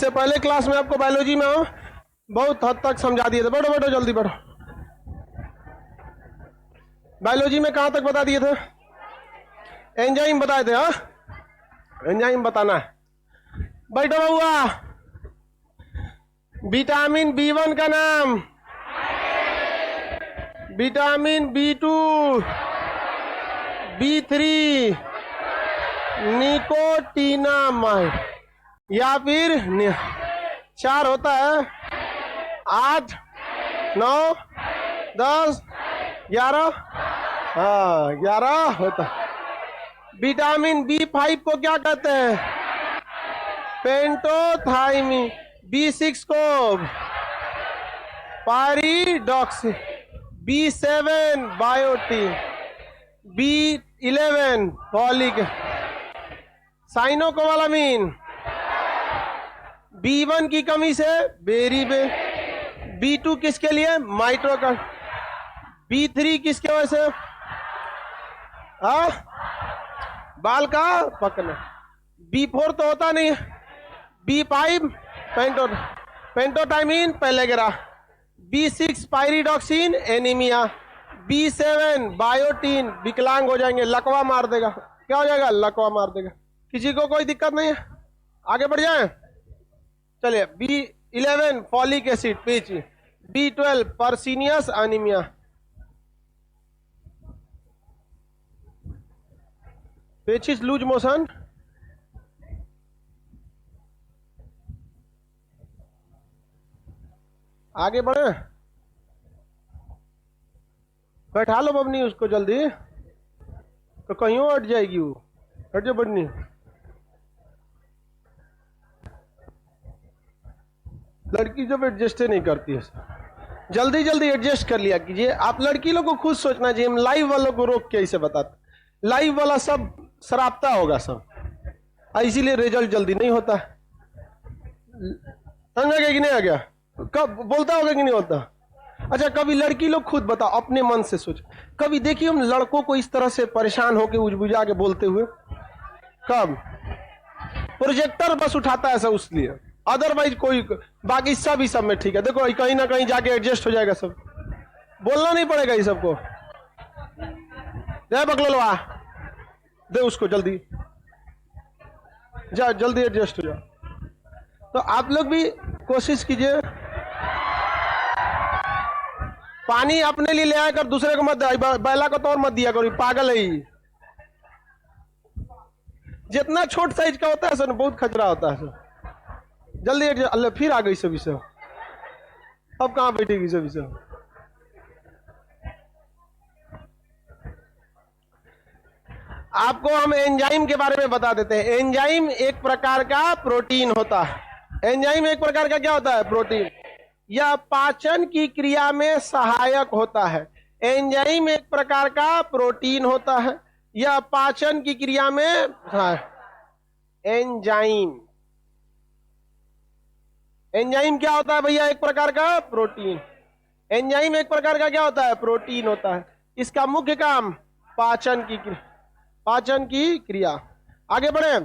इससे पहले क्लास में आपको बायोलॉजी में बहुत हद तक समझा दिए थे। बैठो बैठो जल्दी बैठो। बायोलॉजी में कहां तक बता दिए थे? एंजाइम बताए थे। हाँ, एंजाइम बताना है। बैठो हुआ। विटामिन B1 का नाम, विटामिन B2, B3, निकोटिनामाइड या फिर 4 होता है, 8, 9, 10, 11, हाँ 11 होता है। विटामिन B5 को क्या कहते हैं? पेंटोथाइमिन। B6 को pyridoxine. B7 biotin. B11 folic cyanocobalamin. B1 की कमी से बेरीबे। B2 किसके लिए? माइटोकॉन। B3 किसके वजह से? बाल का पकना। B4 तो होता नहीं है। B5 पेंटोटाइमिन पेलेगरा। B6 pyridoxine anaemia. B7 biotin विकलांग हो जाएंगे, लकवा मार देगा। क्या हो जाएगा? लकवा मार देगा। किसी को कोई दिक्कत नहीं है? आगे बढ़ जाए। चलिए B11 फॉलिक एसिड पिच। B12 pernicious anaemia. पेचिस लूज मोशन। आगे बढ़े। बैठा लो बबनी उसको जल्दी, तो कहीं हट जाएगी वो। हट जाओ बबनी। लड़की जब एडजस्ट नहीं करती है, जल्दी जल्दी एडजस्ट कर लिया कीजिए। आप लड़की लोग को खुद सोचना चाहिए। हम लाइव वालों को रोक के ऐसे बताते, लाइव वाला सब शराबता होगा सब, इसीलिए रिजल्ट जल्दी नहीं होता। समझा गया कि नहीं आ गया? कब बोलता होगा कि नहीं होता? अच्छा, कभी लड़की लोग खुद बताओ, अपने मन से सोच। कभी देखिए हम लड़कों को इस तरह से परेशान होकर उजबुजा के बोलते हुए? कब? प्रोजेक्टर बस उठाता है सब, उसलिए। अदरवाइज कोई, बाकी सब ही सब में ठीक है। देखो कहीं ना कहीं जाके एडजस्ट हो जाएगा सब, बोलना नहीं पड़ेगा ये सबको। जय बकलोलवा, दे उसको जल्दी, जा जल्दी एडजस्ट हो जाओ। तो आप लोग भी कोशिश कीजिए, पानी अपने लिए ले आया कर, दूसरे को मत दिया। बैला को तो और मत दिया करो, पागल है ही। जितना छोट साइज का होता है सर, बहुत खचरा होता है सर। जल्दी अल्लाह, फिर आ गई सभी से। अब कहां बैठेगी सभी से? आपको हम एंजाइम के बारे में बता देते हैं। एंजाइम एक प्रकार का प्रोटीन होता है। एंजाइम एक प्रकार का क्या होता है? प्रोटीन। यह पाचन की क्रिया में सहायक होता है। एंजाइम एक प्रकार का प्रोटीन होता है, यह पाचन की क्रिया में एंजाइम क्या होता है भैया? एक प्रकार का प्रोटीन। एंजाइम एक प्रकार का क्या होता है? प्रोटीन होता है। इसका मुख्य काम पाचन की क्रिया। आगे बढ़े।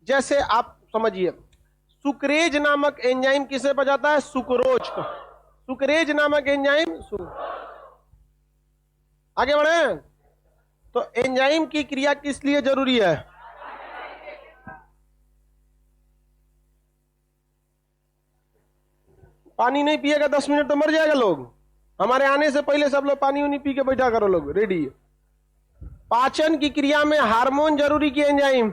जैसे आप समझिए, सुक्रेज नामक एंजाइम किसे बजाता है? सुक्रोज को। सुक्रेज नामक एंजाइम आगे बढ़े। तो एंजाइम की क्रिया किस लिए जरूरी है? पानी नहीं पिएगा 10 मिनट तो मर जाएगा लोग। हमारे आने से पहले सब लोग पानी उनी पी के बैठा करो लोग, रेडी। पाचन की क्रिया में हार्मोन जरूरी की एंजाइम?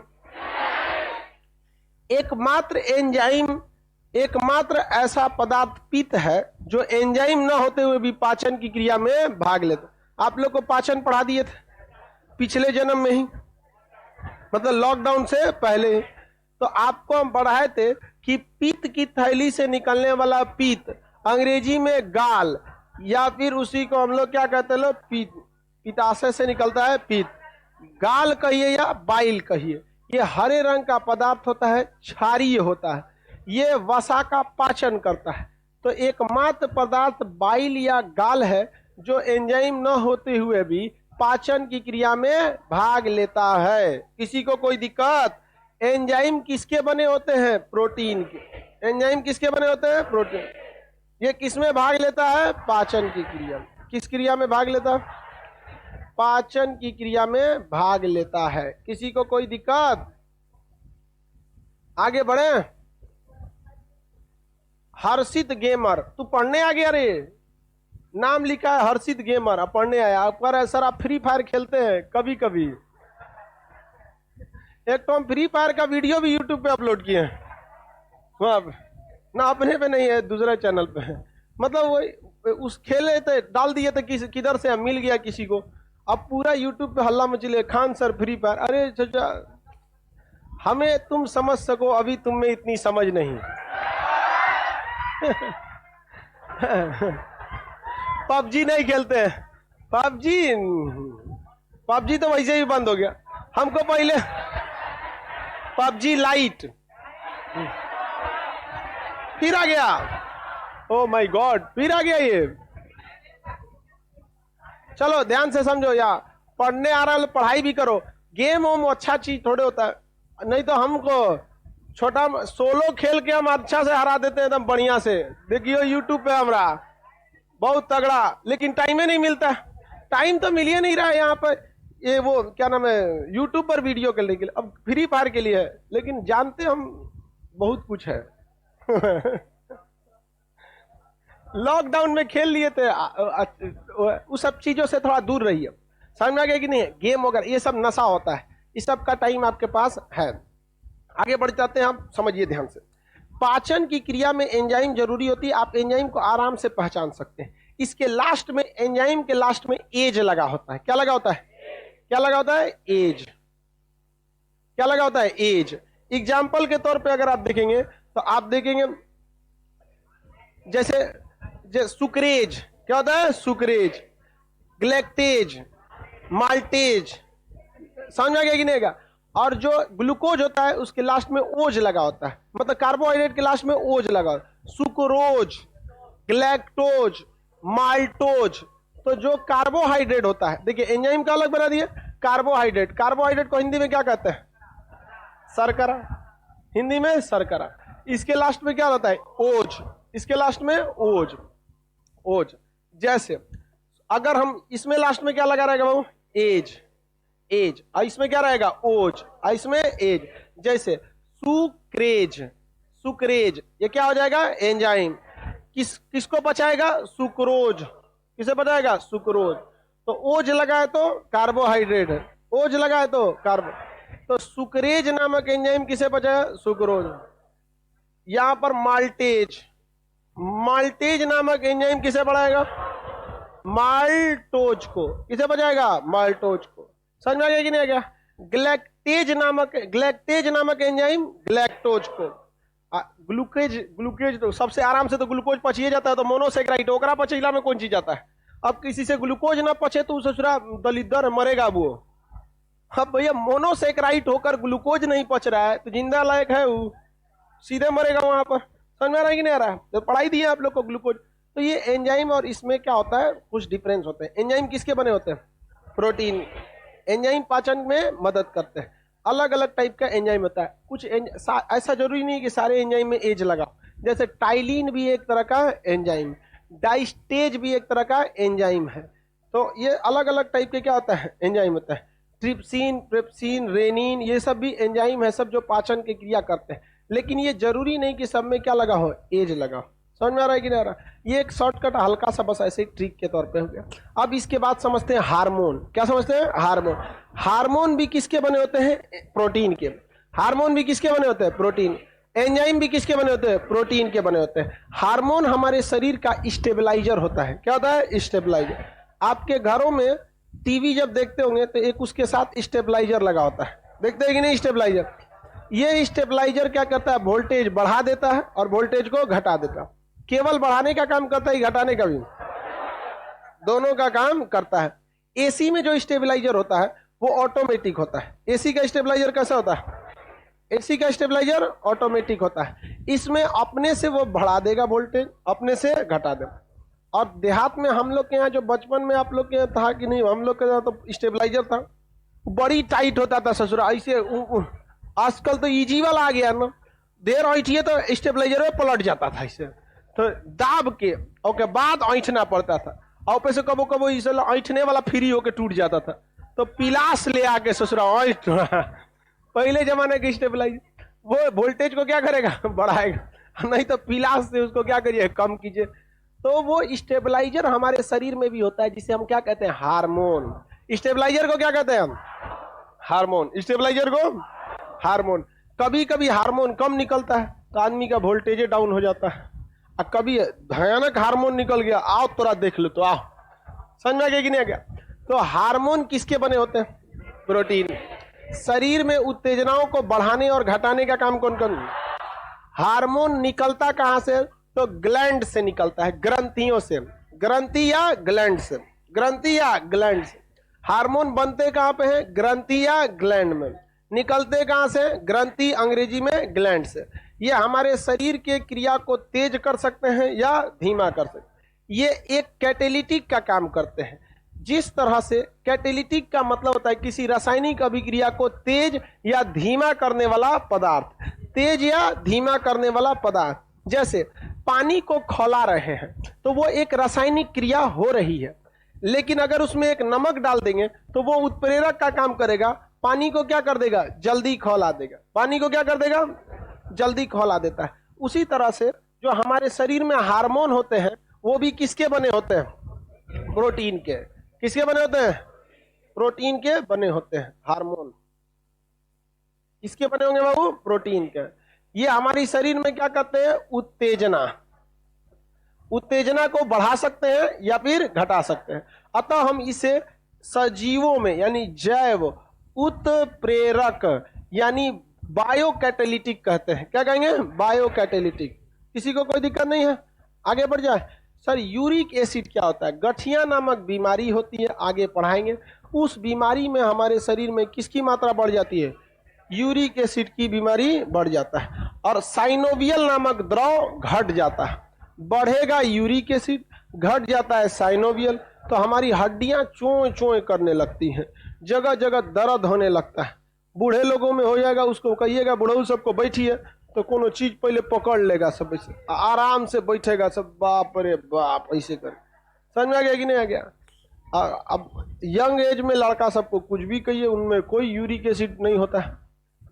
एकमात्र ऐसा पदार्थ पित्त है जो एंजाइम न होते हुए भी पाचन की क्रिया में भाग लेता। आप लोग को पाचन पढ़ा दिए थे पिछले जन्म में ही, मतलब लॉकडाउन से पहले। तो आपको हम पढ़ाए थे कि पित्त की थैली से निकलने वाला पित्त, अंग्रेजी में गाल, या फिर उसी को हम लोग क्या कहते हैं लोग? पित्ताशय से निकलता है पित्त। गाल कहिए या बाइल कहिए, ये हरे रंग का पदार्थ होता है, क्षारीय होता है। ये वसा का पाचन करता है। तो एकमात्र पदार्थ बाइल या गाल है जो एंजाइम न होते हुए भी पाचन की क्रिया में भाग लेता है। किसी को कोई दिक्कत? एंजाइम किसके बने होते हैं? प्रोटीन के। एंजाइम किसके बने होते हैं? प्रोटीन। ये किस में भाग लेता है? पाचन की क्रिया। किस क्रिया में भाग लेता है? पाचन की क्रिया में भाग लेता है। किसी को कोई दिक्कत? आगे बढ़े। हर्षित गेमर, तू पढ़ने आ गया रे? नाम लिखा है हर्षित गेमर, अब पढ़ने आया। आप कह रहे सर आप फ्री फायर खेलते हैं? कभी कभी। एक तो हम फ्री फायर का वीडियो भी यूट्यूब पे अपलोड किए हैं, ना अपने पे नहीं है, दूसरे चैनल पे है। मतलब वो उस खेले थे, डाल दिए थे, किधर से मिल गया किसी को। अब पूरा यूट्यूब पे हल्ला मचले, खान सर फ्री फायर। अरे चाचा, हमें तुम समझ सको, अभी तुम में इतनी समझ नहीं। पबजी नहीं खेलते हैं। पबजी तो वैसे ही बंद हो गया। हमको पहले पबजी लाइट, फिर आ गया। ओ माय गॉड, फिर आ गया ये। चलो ध्यान से समझो यार, पढ़ने आ रहा है पढ़ाई भी करो। गेम वोम अच्छा चीज थोड़े होता है, नहीं तो हमको छोटा सोलो खेल के हम अच्छा से हरा देते हैं एकदम बढ़िया से। देखियो यूट्यूब पे हमारा बहुत तगड़ा, लेकिन टाइम ही नहीं मिलता। टाइम तो मिल ही नहीं रहा है यहाँ पर। ये वो क्या नाम है, यूट्यूब पर वीडियो करने के लिए, अब फ्री फायर के लिए है, लेकिन जानते हम बहुत कुछ है। लॉकडाउन में खेल लिए थे, उस सब चीजों से थोड़ा दूर रहिए। समझ में आ गया कि नहीं? गेम वगैरह ये सब नशा होता है, इस सब का टाइम आपके पास है। आगे बढ़ जाते हैं हम, समझिए ध्यान से। पाचन की क्रिया में एंजाइम जरूरी होती है। आप एंजाइम को आराम से पहचान सकते हैं। इसके लास्ट में, एंजाइम के लास्ट में एज लगा होता है। क्या लगा होता है? क्या लगा होता है? एज। क्या लगा होता है? एज। एग्जाम्पल के तौर पे अगर आप देखेंगे तो आप देखेंगे जैसे सुक्रेज, क्या होता है? Sucrase, lactase, maltase. समझ में आ गया कि नहीं? और जो ग्लूकोज होता है उसके लास्ट में ओज लगा होता है, मतलब कार्बोहाइड्रेट के लास्ट में ओज लगा। Sucrose, galactose, maltose. तो जो कार्बोहाइड्रेट होता है, देखिए एंजाइम का अलग बना दिए। कार्बोहाइड्रेट, कार्बोहाइड्रेट को हिंदी में क्या कहते हैं? शर्करा, हिंदी में शर्करा। इसके लास्ट में क्या होता है? ओज। इसके लास्ट में ओज, ओज। जैसे अगर हम इसमें लास्ट में क्या लगा रहेगा बाबू? As, as. और इसमें क्या रहेगा? ओज। और इसमें एज। जैसे सुक्रेज, सुक्रेज, ये क्या हो जाएगा? एंजाइम। किसको बचाएगा? सुक्रोज। किसे बचाएगा? सुक्रोज। तो ओज लगा है तो कार्बोहाइड्रेट है, ओज लगा है तो कार्बो। तो सुक्रेज नामक एंजाइम किसे बचाएगा? सुक्रोज। यहां पर माल्टेज, माल्टेज नामक एंजाइम किसे बढ़ाएगा? माल्टोज को। किसे बचाएगा? माल्टोज को। समझ में आ गया कि नहीं आ गया? ग्लैक्टेज नामक एंजाइम ग्लैक्टोज को। ग्लूकेज, ग्लूकेज तो सबसे आराम से तो ग्लूकोज पचिए जाता है, तो मोनोसेक्राइड ओकरा पचेला में कौन चीज जाता है? अब किसी से ग्लूकोज ना पचे तो ससुरा दलिद्र मरेगा वो। अब भैया मोनोसेक्राइड होकर ग्लूकोज नहीं पच रहा है तो जिंदा लायक है वो, सीधे मरेगा वहां पर। समझ में आ रहा है कि नहीं आ रहा है? तो पढ़ाई दी है आप लोग को ग्लूकोज। तो ये एंजाइम और इसमें क्या होता है, कुछ डिफरेंस होते हैं। एंजाइम किसके बने होते हैं? प्रोटीन। एंजाइम पाचन में मदद करते हैं। अलग अलग टाइप का एंजाइम होता है। कुछ ऐसा जरूरी नहीं कि सारे एंजाइम में एज लगा। जैसे टाइलिन भी एक तरह का एंजाइम, डाइस्टेज भी एक तरह का एंजाइम है। तो ये अलग अलग टाइप के क्या होता है? एंजाइम होता है। ट्रिप्सिन, पेप्सिन, रेनिन, ये सब भी एंजाइम है, सब जो पाचन की क्रिया करते हैं। लेकिन ये जरूरी नहीं कि सब में क्या लगा हो? एज लगा हो। समझ में आ रहा है कि नहीं आ रहा? ये एक शॉर्टकट हल्का सा बस ऐसे ट्रिक के तौर पे हो गया। अब इसके बाद समझते हैं हार्मोन। क्या समझते हैं? हार्मोन। हार्मोन भी किसके बने होते हैं? प्रोटीन के। हार्मोन भी किसके बने होते हैं? प्रोटीन। एंजाइम भी किसके बने होते हैं? प्रोटीन के बने होते हैं। हार्मोन हमारे शरीर का स्टेबलाइजर होता है। क्या होता है? स्टेबलाइजर। आपके घरों में टीवी जब देखते होंगे तो एक उसके साथ स्टेबलाइजर लगा होता है, देखते हैं कि नहीं? स्टेबलाइजर। ये स्टेबलाइजर क्या करता है? वोल्टेज बढ़ा देता है और वोल्टेज को घटा देता है। केवल बढ़ाने का काम करता है, घटाने का भी, दोनों का काम करता है। एसी में जो स्टेबलाइजर होता है वो ऑटोमेटिक होता है। एसी का स्टेबलाइजर कैसा होता है? एसी का स्टेबलाइजर ऑटोमेटिक होता है। इसमें अपने से वो बढ़ा देगा वोल्टेज, अपने से घटा देगा। और देहात में हम लोग के यहाँ जो बचपन में आप लोग के यहाँ था कि नहीं, हम लोग के यहाँ तो स्टेबलाइजर था, बड़ी टाइट होता था ससुरा ऐसे। आजकल तो इजी वाला आ गया ना, देर ऐठिए तो स्टेबलाइजर में पलट जाता था इसे, तो दाब के और के बाद ऐठना पड़ता था, और पे से कबो कबो इसे ऐठने वाला फ्री होके टूट जाता था, तो पिलास ले आके ससुरा ऐठ पहले जमाने के स्टेबलाइजर वो वोल्टेज को क्या करेगा, बढ़ाएगा, नहीं तो पिलास से उसको क्या करिए, कम कीजिए। तो वो स्टेबलाइजर हमारे शरीर में भी होता है, जिसे हम क्या कहते हैं, हार्मोन। स्टेबलाइजर को क्या कहते हैं हम, हार्मोन। स्टेबलाइजर को हार्मोन। कभी कभी हार्मोन कम निकलता है तो आदमी का वोल्टेज डाउन हो जाता है, और कभी भयानक हार्मोन निकल गया, आओ तोरा देख लो, तो आओ, समझ में आ गया कि नहीं आ गया। तो हार्मोन किसके बने होते हैं, प्रोटीन। शरीर में उत्तेजनाओं को बढ़ाने और घटाने का काम कौन कौन, हार्मोन निकलता कहां से, तो ग्लैंड से निकलता है, ग्रंथियों से, ग्रंथि या ग्लैंड से, ग्रंथि या ग्लैंड से। हार्मोन बनते कहां पे हैं, ग्रंथि या ग्लैंड में, निकलते कहां से, ग्रंथि अंग्रेजी में ग्लैंड से। ये हमारे शरीर के क्रिया को तेज कर सकते हैं या धीमा कर सकते हैं। ये एक कैटेलिटिक का काम करते हैं। जिस तरह से कैटेलिटिक का मतलब होता है किसी रासायनिक अभिक्रिया को तेज या धीमा करने वाला पदार्थ, तेज या धीमा करने वाला पदार्थ। जैसे पानी को खौला रहे हैं तो वो एक रासायनिक क्रिया हो रही है, लेकिन अगर उसमें एक नमक डाल देंगे तो वो उत्प्रेरक का काम करेगा, पानी को क्या कर देगा, जल्दी खौला देगा, पानी को क्या कर देगा, जल्दी खौला देता है। उसी तरह से जो हमारे शरीर में हार्मोन होते हैं वो भी किसके बने होते हैं, प्रोटीन के। किसके बने होते हैं, प्रोटीन के बने होते हैं हार्मोन। किसके बने होंगे बाबू, प्रोटीन के। ये हमारी शरीर में क्या कहते हैं, उत्तेजना, उत्तेजना को बढ़ा सकते हैं या फिर घटा सकते हैं। अतः हम इसे सजीवों में यानी जैव उत्प्रेरक यानी बायोकैटेलिटिक कहते हैं। क्या कहेंगे, बायोकैटेलिटिक। किसी को कोई दिक्कत नहीं है, आगे बढ़ जाए। सर यूरिक एसिड क्या होता है, गठिया नामक बीमारी होती है, आगे पढ़ाएंगे। उस बीमारी में हमारे शरीर में किसकी मात्रा बढ़ जाती है, यूरिक एसिड की बीमारी बढ़ जाता है, और साइनोवियल नामक द्रव घट जाता है। बढ़ेगा यूरिक एसिड, घट जाता है साइनोवियल, तो हमारी हड्डियां चोय चोय करने लगती हैं, जगह जगह दर्द होने लगता है। बूढ़े लोगों में हो जाएगा, उसको कहिएगा बूढ़ऊ सबको बैठिए तो कोनो चीज पहले पकड़ लेगा, सब ऐसे आराम से बैठेगा सब, बाप रे बाप ऐसे कर। समझ में आ गया कि नहीं आ गया। अब यंग एज में लड़का सबको कुछ भी कहिए, उनमें कोई यूरिक एसिड नहीं होता है,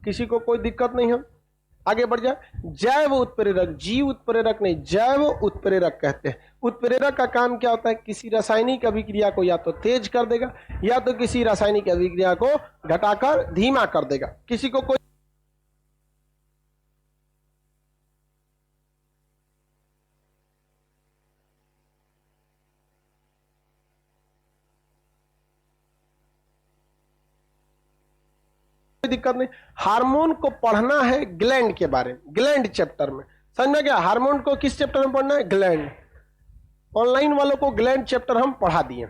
किसी को कोई दिक्कत नहीं है। आगे बढ़ जाए। जैव उत्प्रेरक, जीव उत्प्रेरक नहीं, जैव उत्प्रेरक कहते हैं। उत्प्रेरक का काम क्या होता है, किसी रासायनिक अभिक्रिया को या तो तेज कर देगा या तो किसी रासायनिक अभिक्रिया को घटाकर धीमा कर देगा। किसी को कोई दिक्कत नहीं। हार्मोन को पढ़ना है ग्लैंड के बारे में, ग्लैंड चैप्टर में। समझ में गया, हार्मोन को किस चैप्टर में पढ़ना है, ग्लैंड। ऑनलाइन वालों को ग्लैंड चैप्टर हम पढ़ा दिए,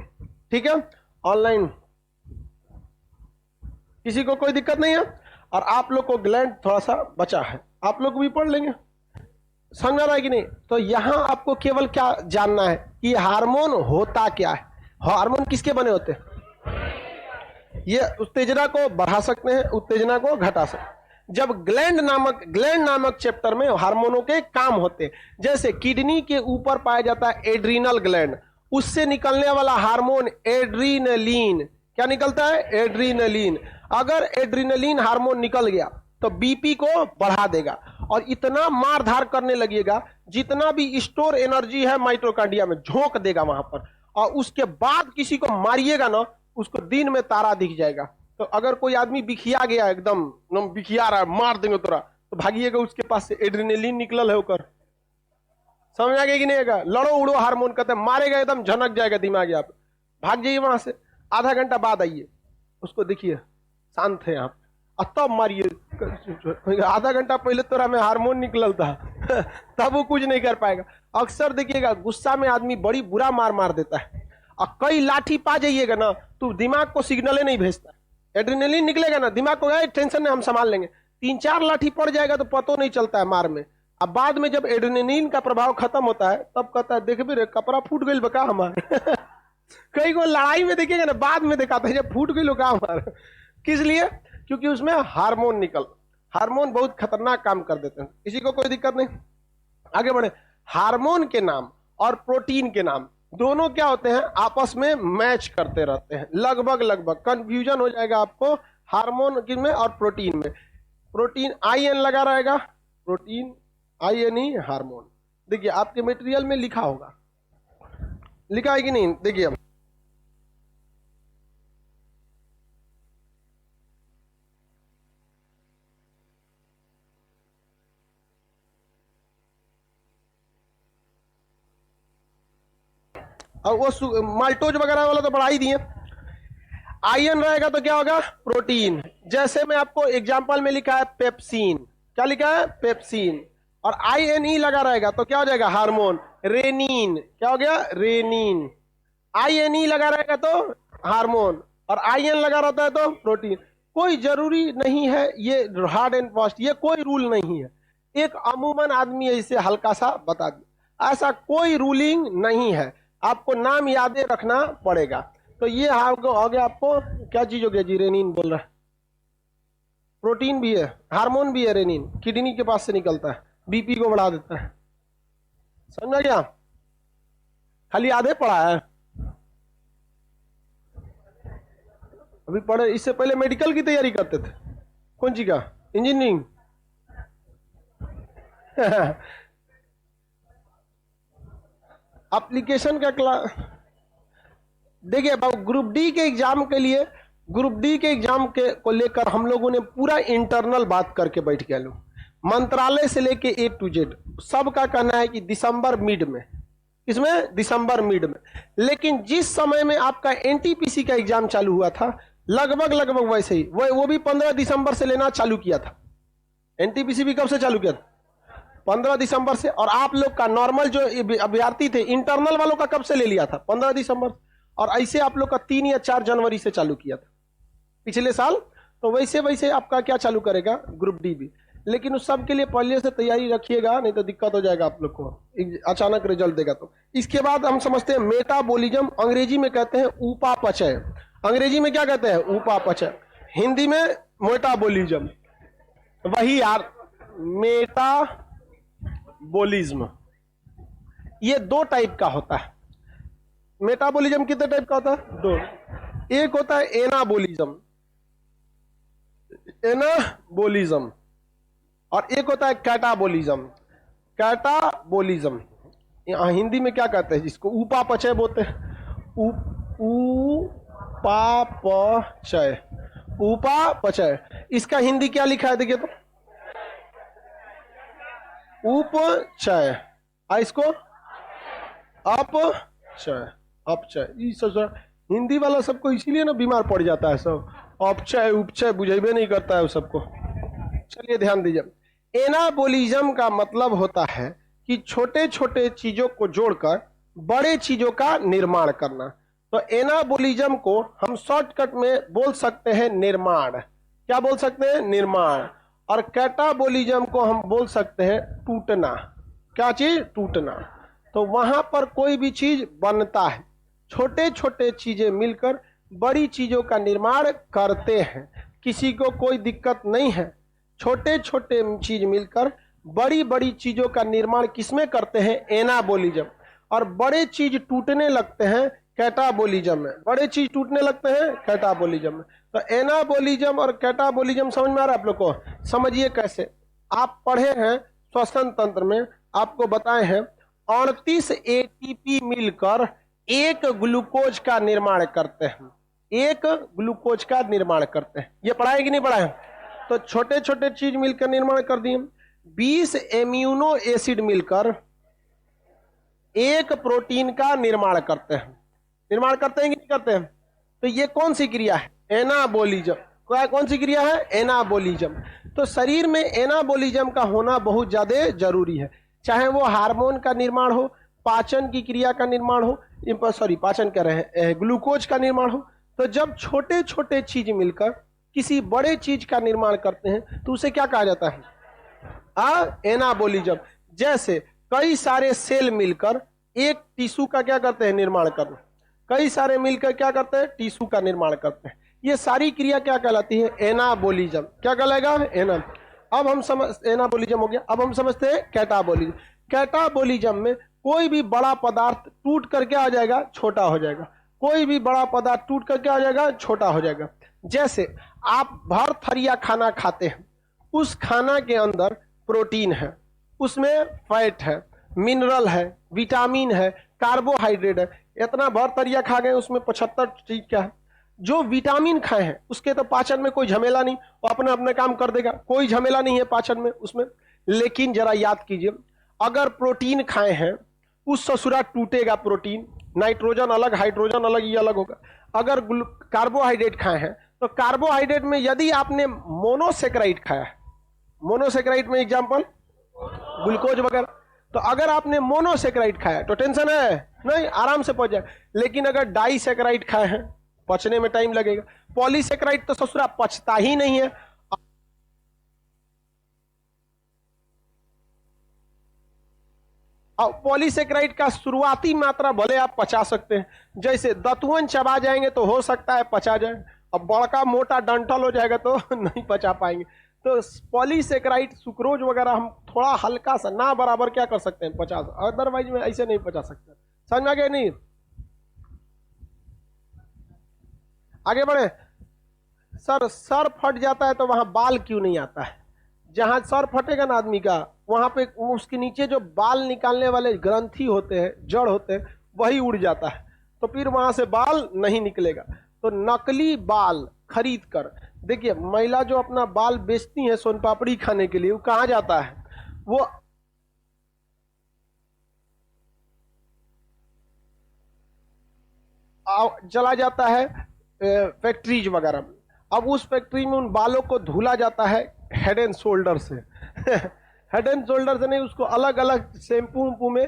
ठीक है, ऑनलाइन किसी को कोई दिक्कत नहीं है। और आप लोग को ग्लैंड थोड़ा सा बचा है, आप लोग भी पढ़ लेंगे। समझ में आ रहा है कि नहीं। तो यहां आपको केवल क्या जानना है कि हार्मोन होता क्या है, हार्मोन किसके बने होते हैं। ये उत्तेजना को बढ़ा सकते हैं, उत्तेजना को घटा सकते हैं। जब ग्लैंड नामक चैप्टर में हार्मोनों के काम होते हैं, जैसे किडनी के ऊपर पाया जाता है एड्रीनल ग्लैंड, उससे निकलने वाला हार्मोन एड्रीनलिन। क्या निकलता है, एड्रीनलिन। अगर एड्रीनलिन हार्मोन निकल गया तो बीपी को बढ़ा देगा और इतना मारधार करने लगेगा, जितना भी स्टोर एनर्जी है माइटोकांड्रिया में झोंक देगा वहां पर, और उसके बाद किसी को मारिएगा ना, उसको दिन में तारा दिख जाएगा। तो अगर कोई आदमी बिखिया गया, एकदम बिखिया रहा है, मार देंगे तोरा, तो भागिएगा, उसके पास से एड्रेनलिन निकलल है होकर। समझ आ गया कि नहीं आएगा। लड़ो उड़ो हार्मोन कहते हैं, मारेगा एकदम झनक जाएगा दिमाग, आप भाग जाइए वहां से, आधा घंटा बाद आइए, उसको देखिए शांत है आप, तब मारिए। आधा घंटा पहले तोरा में हार्मोन निकलल था तब वो कुछ नहीं कर पाएगा। अक्सर देखिएगा गुस्सा में आदमी बड़ी बुरा मार देता है, और कई लाठी पा जाइएगा ना तो दिमाग को सिग्नल नहीं भेजता, एड्रेनलिन निकलेगा ना, दिमाग को टेंशन नहीं, हम संभाल लेंगे। 3-4 लाठी पड़ जाएगा तो पता नहीं चलता है मार में। अब बाद में जब एड्रेनलिन का प्रभाव खत्म होता है तब कहता है देख भी रे कपड़ा फूट गई बका हमारे कई को लड़ाई में देखिएगा ना, बाद में दिखाता है जब फूट गई लोग हमारे। किस लिए, क्योंकि उसमें हार्मोन निकल। हार्मोन बहुत खतरनाक काम कर देते हैं, किसी को कोई दिक्कत नहीं। आगे बढ़े। हार्मोन के नाम और प्रोटीन के नाम दोनों क्या होते हैं, आपस में मैच करते रहते हैं, लगभग लगभग कंफ्यूजन हो जाएगा आपको हार्मोन में और प्रोटीन में। प्रोटीन IN लगा रहेगा, प्रोटीन INE हार्मोन। देखिए आपके मटेरियल में लिखा होगा, लिखा है कि नहीं, देखिए और वो माल्टोज वगैरह वाला तो बढ़ा ही दिए। आयन रहेगा तो क्या होगा, प्रोटीन। जैसे मैं आपको एग्जांपल में लिखा है पेप्सिन, क्या लिखा है, पेप्सिन। और INE लगा रहेगा तो क्या हो जाएगा, हार्मोन। रेनिन, क्या हो गया, रेनिन। INE लगा रहेगा तो हार्मोन, और IN लगा रहता है तो प्रोटीन। कोई जरूरी नहीं है, ये हार्ड एंड फास्ट, ये कोई रूल नहीं है। एक अमूमन आदमी इसे हल्का सा बता दिया, ऐसा कोई रूलिंग नहीं है, आपको नाम यादें रखना पड़ेगा। तो ये हो गया आपको क्या चीज हो गया जी, रेनिन बोल रहा है। प्रोटीन भी है, हार्मोन भी है, रेनिन किडनी के पास से निकलता है, BP को बढ़ा देता है। समझा क्या, खाली आधे पढ़ा है, अभी पढ़े। इससे पहले मेडिकल की तैयारी करते थे, कौन सी का, इंजीनियरिंग एप्लीकेशन का क्लास। देखिए ग्रुप डी के एग्जाम के लिए, ग्रुप डी के एग्जाम के को लेकर हम लोगों ने पूरा इंटरनल बात करके बैठ गए लोग, मंत्रालय से लेके A to Z सबका कहना है कि दिसंबर मिड में, इसमें दिसंबर मिड में। लेकिन जिस समय में आपका NTPC का एग्जाम चालू हुआ था, लगभग लगभग वैसे ही वो भी 15 दिसंबर से लेना चालू किया था। NTPC भी कब से चालू किया था, 15 दिसंबर से। और आप लोग का नॉर्मल जो अभ्यर्थी थे, इंटरनल वालों का कब से ले लिया था, 15 दिसंबर। और ऐसे आप लोग का 3 या 4 जनवरी से चालू किया था पिछले साल। तो वैसे वैसे आपका क्या चालू करेगा, ग्रुप डी भी। लेकिन उस सब के लिए पहले से तैयारी रखिएगा, नहीं तो दिक्कत हो जाएगा आप लोग को, अचानक रिजल्ट देगा तो। इसके बाद हम समझते हैं मेटाबॉलिज्म, अंग्रेजी में कहते हैं उपापचय। अंग्रेजी में क्या कहते हैं, उपापचय। हिंदी में मेटाबॉलिज्म, वही यार, मेटाबॉलिज्म। ये 2 टाइप का होता है। मेटाबॉलिज्म कितने टाइप का होता है, 2। एक होता है एनाबॉलिज्म, एनाबॉलिज्म, और एक होता है कैटाबॉलिज्म, कैटाबॉलिज्म। हिंदी में क्या कहते हैं जिसको, उपापचय बोलते हैं। उपापचय, उपापचय। इसका हिंदी क्या लिखा है, देखिए तो, उपचय, इसको अपचय, अपचय। हिंदी वाला सबको इसीलिए ना बीमार पड़ जाता है सब, अपचय उपचय बुझेबे नहीं करता है सबको। चलिए ध्यान दीजिए। एनाबॉलिज्म का मतलब होता है कि छोटे छोटे चीजों को जोड़कर बड़े चीजों का निर्माण करना। तो एनाबॉलिज्म को हम शॉर्टकट में बोल सकते हैं निर्माण। क्या बोल सकते हैं, निर्माण। और कैटाबॉलिज्म को हम बोल सकते हैं टूटना। क्या चीज, टूटना। तो वहां पर कोई भी चीज बनता है, छोटे छोटे चीजें मिलकर बड़ी चीजों का निर्माण करते हैं, किसी को कोई दिक्कत नहीं है। छोटे छोटे चीज मिलकर बड़ी बड़ी चीजों का निर्माण किसमें करते हैं, एनाबॉलिज्म। और बड़े चीज टूटने लगते हैं कैटाबॉलिज्म में, बड़े चीज टूटने लगते हैं कैटाबॉलिज्म में। तो एनाबॉलिज्म और कैटाबॉलिज्म समझ में आ रहा है आप लोग को, समझिए कैसे। आप पढ़े हैं श्वसन तंत्र में, आपको बताए हैं 38 ATP मिलकर एक ग्लूकोज का निर्माण करते हैं, एक ग्लूकोज का निर्माण करते हैं। ये पढ़ा है कि नहीं पढ़ा है। तो छोटे छोटे चीज मिलकर निर्माण कर दिए। 20 एम्यूनो एसिड मिलकर एक प्रोटीन का निर्माण करते हैं। निर्माण करते हैं कि नहीं करते हैं। तो ये कौन सी क्रिया है, एनाबॉलिज्म। कौन सी क्रिया है, एनाबॉलिज्म। तो शरीर में एनाबॉलिज्म का होना बहुत ज्यादा जरूरी है, चाहे वो हार्मोन का निर्माण हो, पाचन की क्रिया का निर्माण हो, पाचन कह रहे हैं, ग्लूकोज का निर्माण हो। तो जब छोटे छोटे चीज मिलकर किसी बड़े चीज का निर्माण करते हैं तो उसे क्या कहा जाता है, एनाबॉलिज्म। जैसे कई सारे सेल मिलकर एक टिश्यू का क्या करते हैं, निर्माण करना। कई सारे मिलकर क्या करते हैं, टिश्यू का निर्माण करते हैं। ये सारी क्रिया क्या कहलाती है, एनाबॉलिज्म। क्या कहलाएगा, एना। अब हम समझ, एनाबोलिज्म हो गया। अब हम समझते हैं कैटाबोलिज्म। कैटाबोलिज्म में कोई भी बड़ा पदार्थ टूट करके आ जाएगा, छोटा हो जाएगा। कोई भी बड़ा पदार्थ टूट करके आ जाएगा, छोटा हो जाएगा। जैसे आप भर थरिया खाना खाते हैं, उस खाना के अंदर प्रोटीन है, उसमें फैट है, मिनरल है, विटामिन है, कार्बोहाइड्रेट है। इतना भर तरिया खा गए, उसमें 75 चीज क्या है। जो विटामिन खाए हैं उसके तो पाचन में कोई झमेला नहीं, वो अपना अपना काम कर देगा, कोई झमेला नहीं है पाचन में उसमें। लेकिन जरा याद कीजिए, अगर प्रोटीन खाए हैं, उस ससुरा टूटेगा प्रोटीन, नाइट्रोजन अलग, हाइड्रोजन अलग, ये अलग होगा। अगर कार्बोहाइड्रेट खाए हैं, तो कार्बोहाइड्रेट में यदि आपने मोनोसेक्राइड खाया है, मोनोसेक्राइड में एग्जांपल ग्लूकोज वगैरह, तो अगर आपने मोनोसेक्राइड खाया तो टेंशन है नहीं, आराम से पच जाए। लेकिन अगर डाइसेक्राइड खाए हैं, पचने में टाइम लगेगा। पॉलीसेक्राइड तो ससुरा पचता ही नहीं है। और पॉलीसेक्राइड का शुरुआती मात्रा भले आप पचा सकते हैं, जैसे दतुअन चबा जाएंगे तो हो सकता है पचा जाए, अब बड़का मोटा डंठल हो जाएगा तो नहीं पचा पाएंगे। तो पॉलीसेक्राइड सुक्रोज वगैरह हम थोड़ा हल्का सा ना बराबर क्या कर सकते हैं, पचा, अदरवाइज में ऐसे नहीं पचा सकते। समझ में आ गया नहीं? आगे बढ़े। सर फट जाता है तो वहां बाल क्यों नहीं आता है? जहां सर फटेगा ना आदमी का, वहां पे उसके नीचे जो बाल निकालने वाले ग्रंथि होते हैं, जड़ होते हैं, वही उड़ जाता है, तो फिर वहां से बाल नहीं निकलेगा। तो नकली बाल खरीद कर, देखिए महिला जो अपना बाल बेचती है सोन पापड़ी खाने के लिए, वो कहाँ जाता है? वो चला जाता है फैक्ट्रीज वगैरह में। अब उस फैक्ट्री में उन बालों को धुला जाता है हेड एंड शोल्डर से हेड एंड शोल्डर से नहीं, उसको अलग अलग शैम्पू वैम्पू में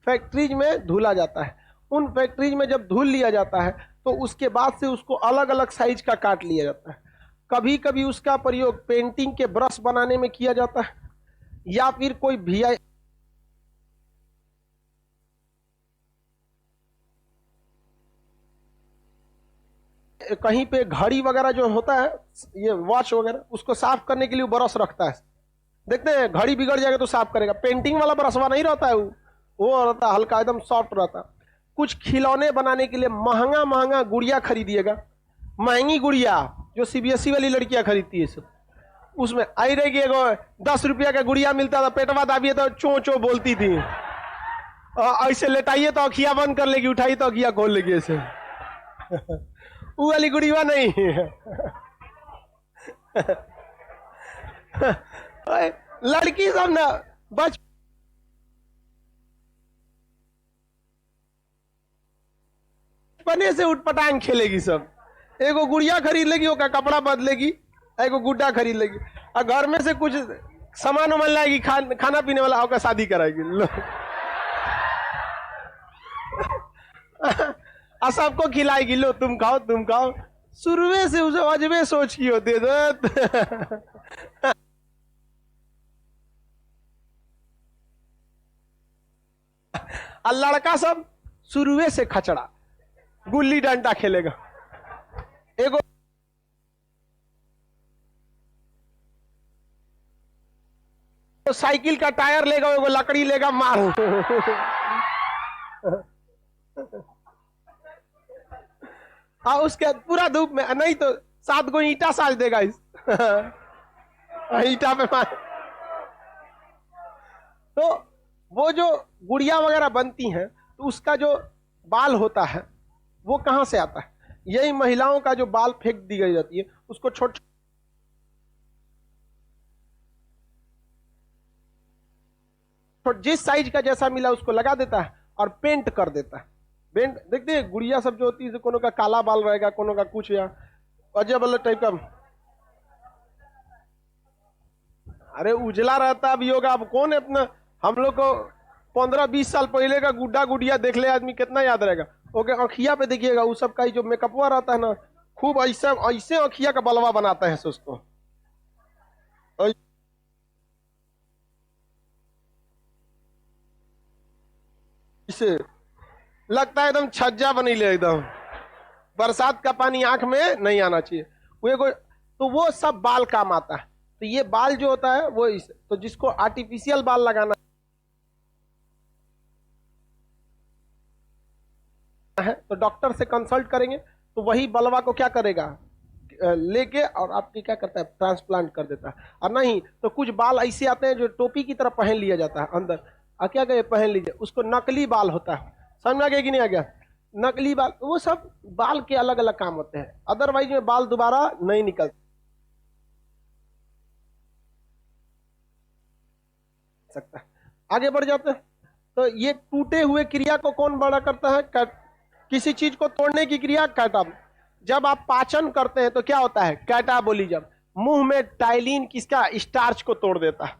फैक्ट्रीज में धुला जाता है। उन फैक्ट्रीज में जब धुल लिया जाता है तो उसके बाद से उसको अलग अलग साइज का काट लिया जाता है। कभी कभी उसका प्रयोग पेंटिंग के ब्रश बनाने में किया जाता है, या फिर कोई वीआई कहीं पे घड़ी वगैरह जो होता है, ये वॉच वगैरह, उसको साफ करने के लिए ब्रश रखता है। देखते हैं घड़ी बिगड़ जाएगा तो साफ करेगा, पेंटिंग वाला ब्रशवा नहीं रहता है, वो रहता है हल्का एकदम सॉफ्ट रहता। कुछ खिलौने बनाने के लिए महंगा महंगा गुड़िया खरीदिएगा, महंगी गुड़िया जो सीबीएसई वाली लड़कियां खरीदती है सब, उसमें आई रहेगी एगो 10 रुपया का गुड़िया मिलता था, पेटवा दाबिए तो चो चो बोलती थी, ऐसे लेटाइए तो अखिया बंद कर लेगी, उठाइए तो अखिया खोल लेगी ऐसे वो वाली गुड़िया नहीं लड़की सब ना बचपने से उठपटांग खेलेगी सब। एगो गुड़िया खरीद लेगी, ओका कपड़ा बदलेगी, एगो गुड्डा खरीद लेगी, और घर में से कुछ सामान उमान लाएगी, खाना पीने वाला, ओका शादी कराएगी और सबको खिलाएगी, लो तुम खाओ तुम खाओ। शुरुए से उसे अजबे सोच की होती है और लड़का सब शुरुए से खचड़ा, गुल्ली डंडा खेलेगा, एगो साइकिल का टायर लेगा, एगो लकड़ी लेगा, मार हाँ, उसके पूरा धूप में, नहीं तो 7 गो ईंटा साज देगा इस ईंटा पे मार। तो वो जो गुड़िया वगैरह बनती हैं, तो उसका जो बाल होता है वो कहां से आता है? यही महिलाओं का जो बाल फेंक दी गई जाती है, उसको छोट जिस साइज का जैसा मिला उसको लगा देता है और पेंट कर देता है। पेंट देखते हैं गुड़िया सब जो होती है, कोनो का काला बाल रहेगा, कोनो का कुछ या अजब अलग टाइप का, अरे उजला रहता भी होगा। अब कौन है अपना, हम लोग को 15-20 साल पहले का गुड्डा गुड़िया देख ले आदमी, कितना याद रहेगा। ओके, अखिया पे देखिएगा, वो सब का जो मेकअपवा रहता है ना, खूब ऐसे ऐसे अखिया का बलवा बनाता है उसको, इसे लगता है एकदम छज्जा बनी ले, एकदम बरसात का पानी आंख में नहीं आना चाहिए। वो तो वो सब बाल काम आता है। तो ये बाल जो होता है वो तो जिसको आर्टिफिशियल बाल लगाना है तो डॉक्टर से कंसल्ट करेंगे, तो वही बलवा को क्या करेगा, लेके और आपकी क्या करता है, ट्रांसप्लांट कर देता है। और नहीं तो कुछ बाल ऐसे आते हैं जो टोपी की तरह पहन लिया जाता है अंदर, और क्या कहे पहन लीजिए, उसको नकली बाल होता है। समझ में आ गया कि नहीं आ गया? नकली बाल, वो सब बाल के अलग अलग काम होते हैं, अदरवाइज में बाल दोबारा नहीं निकल सकता। आगे बढ़ जाते हैं। तो ये टूटे हुए क्रिया को कौन बड़ा करता है? किसी चीज को तोड़ने की क्रिया कैटाब। जब आप पाचन करते हैं तो क्या होता है? कैटाबोलिज्म। मुंह में टाइलिन किसका? स्टार्च को तोड़ देता है।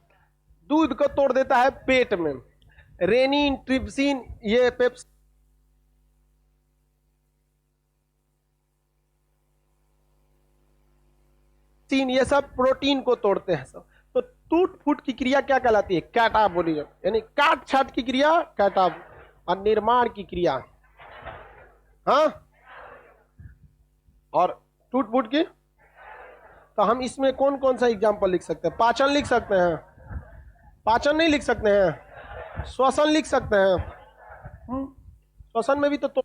दूध को तोड़ देता है पेट में। रेनिन, ट्रिप्सिन, ये पेप्सिन, ये सब प्रोटीन को तोड़ते हैं सब। तो टूट फूट की क्रिया क्या कहलाती है? कैटाबोलिज्म। यानी काट छाट की क्रिया कैटाब, और निर्माण की क्रिया, हाँ, और टूट फूट की। तो हम इसमें कौन कौन सा एग्जाम्पल लिख सकते हैं? पाचन लिख सकते हैं, पाचन नहीं लिख सकते हैं, श्वसन लिख सकते हैं। श्वसन में भी तो तोड़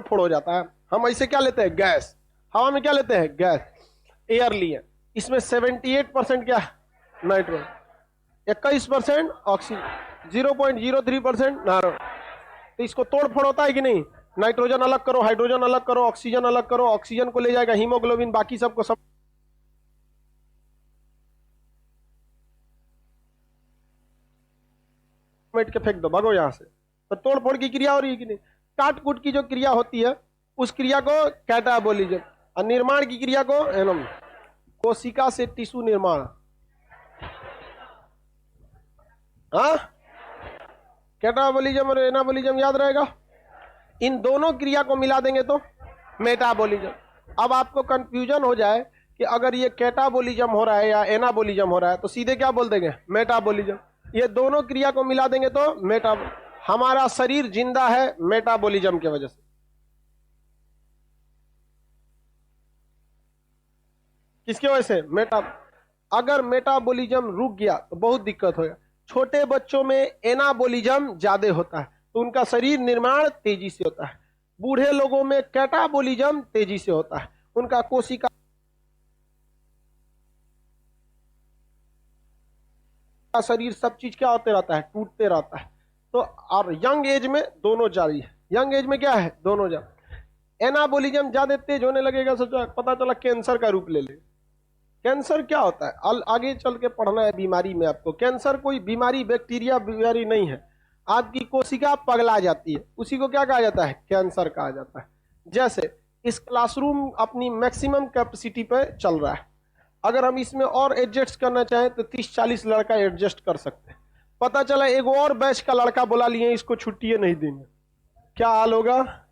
फोड़ हो जाता है। हम ऐसे क्या लेते हैं? गैस। हवा में क्या लेते हैं? गैस, एयर लिए। इसमें 78% क्या? Nitrogen, 21% oxygen, 0.03% nitrogen. तो इसको तोड़ फोड़ होता है कि नहीं? नाइट्रोजन अलग करो, हाइड्रोजन अलग करो, ऑक्सीजन अलग करो, ऑक्सीजन को ले जाएगा हीमोग्लोबिन, बाकी सबको सब के फेंक दो, भागो यहां से। तो तोड़ फोड़ की क्रिया हो रही है कि नहीं? काट कूट की जो क्रिया होती है उस क्रिया को कैटाबोलिज्म, और निर्माण की क्रिया को एनम, कोशिका से टिश्यू निर्माण। हाँ, कैटाबोलिज्म और एनाबोलिज्म याद रहेगा। इन दोनों क्रिया को मिला देंगे तो मेटाबोलिज्म। अब आपको कंफ्यूजन हो जाए कि अगर ये कैटाबोलिज्म हो रहा है या एनाबोलिज्म हो रहा है तो सीधे क्या बोल देंगे? मेटाबोलिज्म। ये दोनों क्रिया को मिला देंगे तो हमारा शरीर जिंदा है मेटाबोलिज्म की वजह से। किसकी वजह से? अगर मेटाबोलिज्म रुक गया तो बहुत दिक्कत होगा। छोटे बच्चों में एनाबोलिज्म ज्यादा होता है तो उनका शरीर निर्माण तेजी से होता है। बूढ़े लोगों में कैटाबोलिज्म तेजी से होता है, उनका कोशिका शरीर सब चीज क्या होते रहता है? टूटते रहता है। तो और यंग एज में दोनों जारी है। यंग एज में क्या है? दोनों जारी। एनाबोलिज्म ज्यादा तेज होने लगेगा, सोचो पता चला कैंसर का रूप ले ले। कैंसर क्या होता है? आगे चल के पढ़ना है बीमारी में आपको। कैंसर कोई बीमारी, बैक्टीरिया बीमारी नहीं है। आपकी कोशिका पगला जाती है, उसी को क्या कहा जाता है? कैंसर कहा जाता है। जैसे इस क्लासरूम अपनी मैक्सिमम कैपेसिटी पे चल रहा है, अगर हम इसमें और एडजस्ट करना चाहें तो 30-40 लड़का एडजस्ट कर सकते हैं। पता चला एक और बैच का लड़का बोला लिए इसको छुट्टी नहीं देनी, क्या हाल होगा?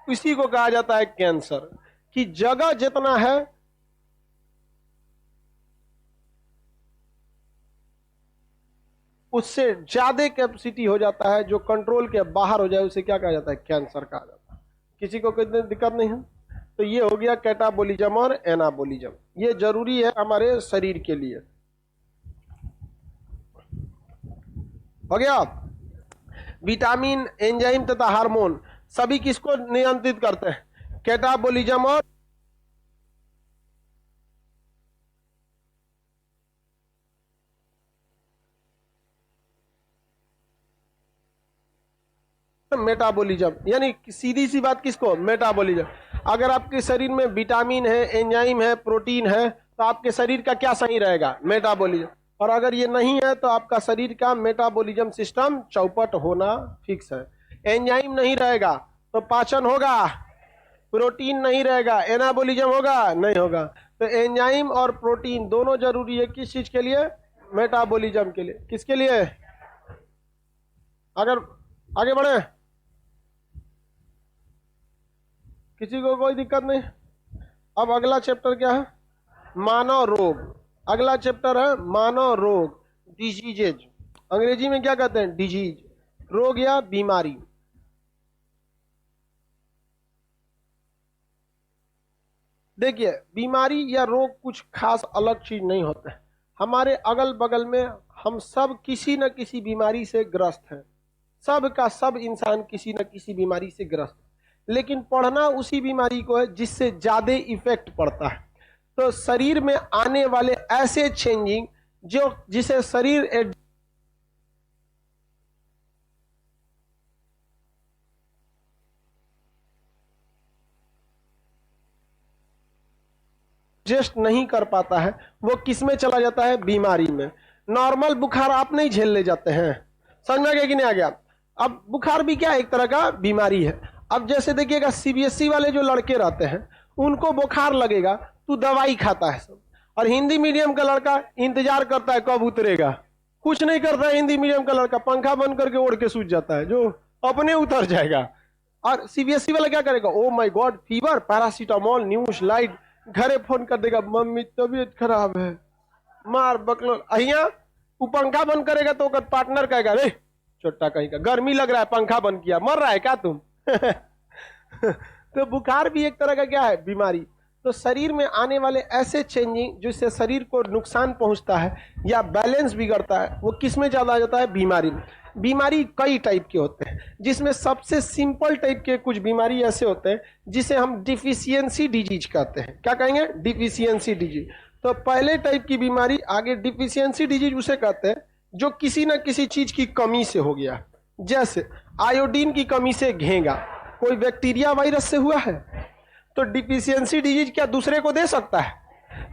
इसी को कहा जाता है कैंसर। कि जगह जितना है उससे ज्यादा कैपेसिटी हो जाता है, जो कंट्रोल के बाहर हो जाए उसे क्या कहा जाता है? कैंसर कहा जाता है। किसी को कोई दिक्कत नहीं है? तो ये हो गया कैटाबोलिज्म और एनाबोलिज्म। ये जरूरी है हमारे शरीर के लिए। हो गया। विटामिन, एंजाइम तथा हार्मोन सभी किसको नियंत्रित करते हैं? कैटाबोलिज्म और मेटाबोलिज्म। यानी सीधी सी बात किसको? मेटाबोलिज्म। अगर आपके शरीर में विटामिन है, एंजाइम है, प्रोटीन है तो आपके शरीर का क्या सही रहेगा? मेटाबोलिज्म। और अगर ये नहीं है तो आपका शरीर का मेटाबोलिज्म सिस्टम चौपट होना फिक्स है। एंजाइम नहीं रहेगा तो पाचन होगा, प्रोटीन नहीं रहेगा, एनाबोलिज्म होगा? नहीं होगा। तो एंजाइम और प्रोटीन दोनों जरूरी है किस चीज के लिए? मेटाबोलिज्म के लिए। किसके लिए? अगर आगे बढ़े, किसी को कोई दिक्कत नहीं। अब अगला चैप्टर क्या है? मानव रोग। अगला चैप्टर है मानव रोग, डिजीजेज। अंग्रेजी में क्या कहते हैं? डिजीज, रोग या बीमारी। देखिए, बीमारी या रोग कुछ खास अलग चीज नहीं होता है। हमारे अगल बगल में हम सब किसी न किसी बीमारी से ग्रस्त हैं। सब का सब इंसान किसी न किसी बीमारी से ग्रस्त है, लेकिन पढ़ना उसी बीमारी को है जिससे ज्यादा इफेक्ट पड़ता है। तो शरीर में आने वाले ऐसे चेंजिंग जो जिसे शरीर एडजस्ट नहीं कर पाता है, वो किस में चला जाता है? बीमारी में। नॉर्मल बुखार आप नहीं झेल ले जाते हैं, समझ में आ गया कि नहीं आ गया? अब बुखार भी क्या एक तरह का बीमारी है। अब जैसे देखिएगा, सीबीएसई वाले जो लड़के रहते हैं उनको बुखार लगेगा तो दवाई खाता है सब, और हिंदी मीडियम का लड़का इंतजार करता है कब उतरेगा। कुछ नहीं करता है हिंदी मीडियम का लड़का, पंखा बंद करके ओढ़ के सूझ जाता है जो अपने उतर जाएगा। और सीबीएसई वाला क्या करेगा? Oh my God, fever, paracetamol, news light, घरे फोन कर देगा, मम्मी तबीयत खराब है, मार बकलो अहिया। वो पंखा बंद करेगा तो पार्टनर कहेगा, रे छोटा कहीं का गर्मी लग रहा है, पंखा बंद किया, मर रहा है क्या तुम? तो बुखार भी एक तरह का क्या है? बीमारी। तो शरीर में आने वाले ऐसे चेंजिंग जिससे शरीर को नुकसान पहुंचता है या बैलेंस बिगड़ता है, वो किस में ज्यादा आ जाता है? बीमारी में। बीमारी कई टाइप के होते हैं, जिसमें सबसे सिंपल टाइप के कुछ बीमारी ऐसे होते हैं जिसे हम डिफिशियंसी डिजीज कहते हैं। क्या कहेंगे? Deficiency disease. तो पहले टाइप की बीमारी आगे डिफिशियंसी डिजीज उसे कहते हैं जो किसी न किसी चीज की कमी से हो गया। जैसे आयोडीन की कमी से घेंगा, कोई बैक्टीरिया वायरस से हुआ है तो डिफिशियंसी डिजीज क्या दूसरे को दे सकता है?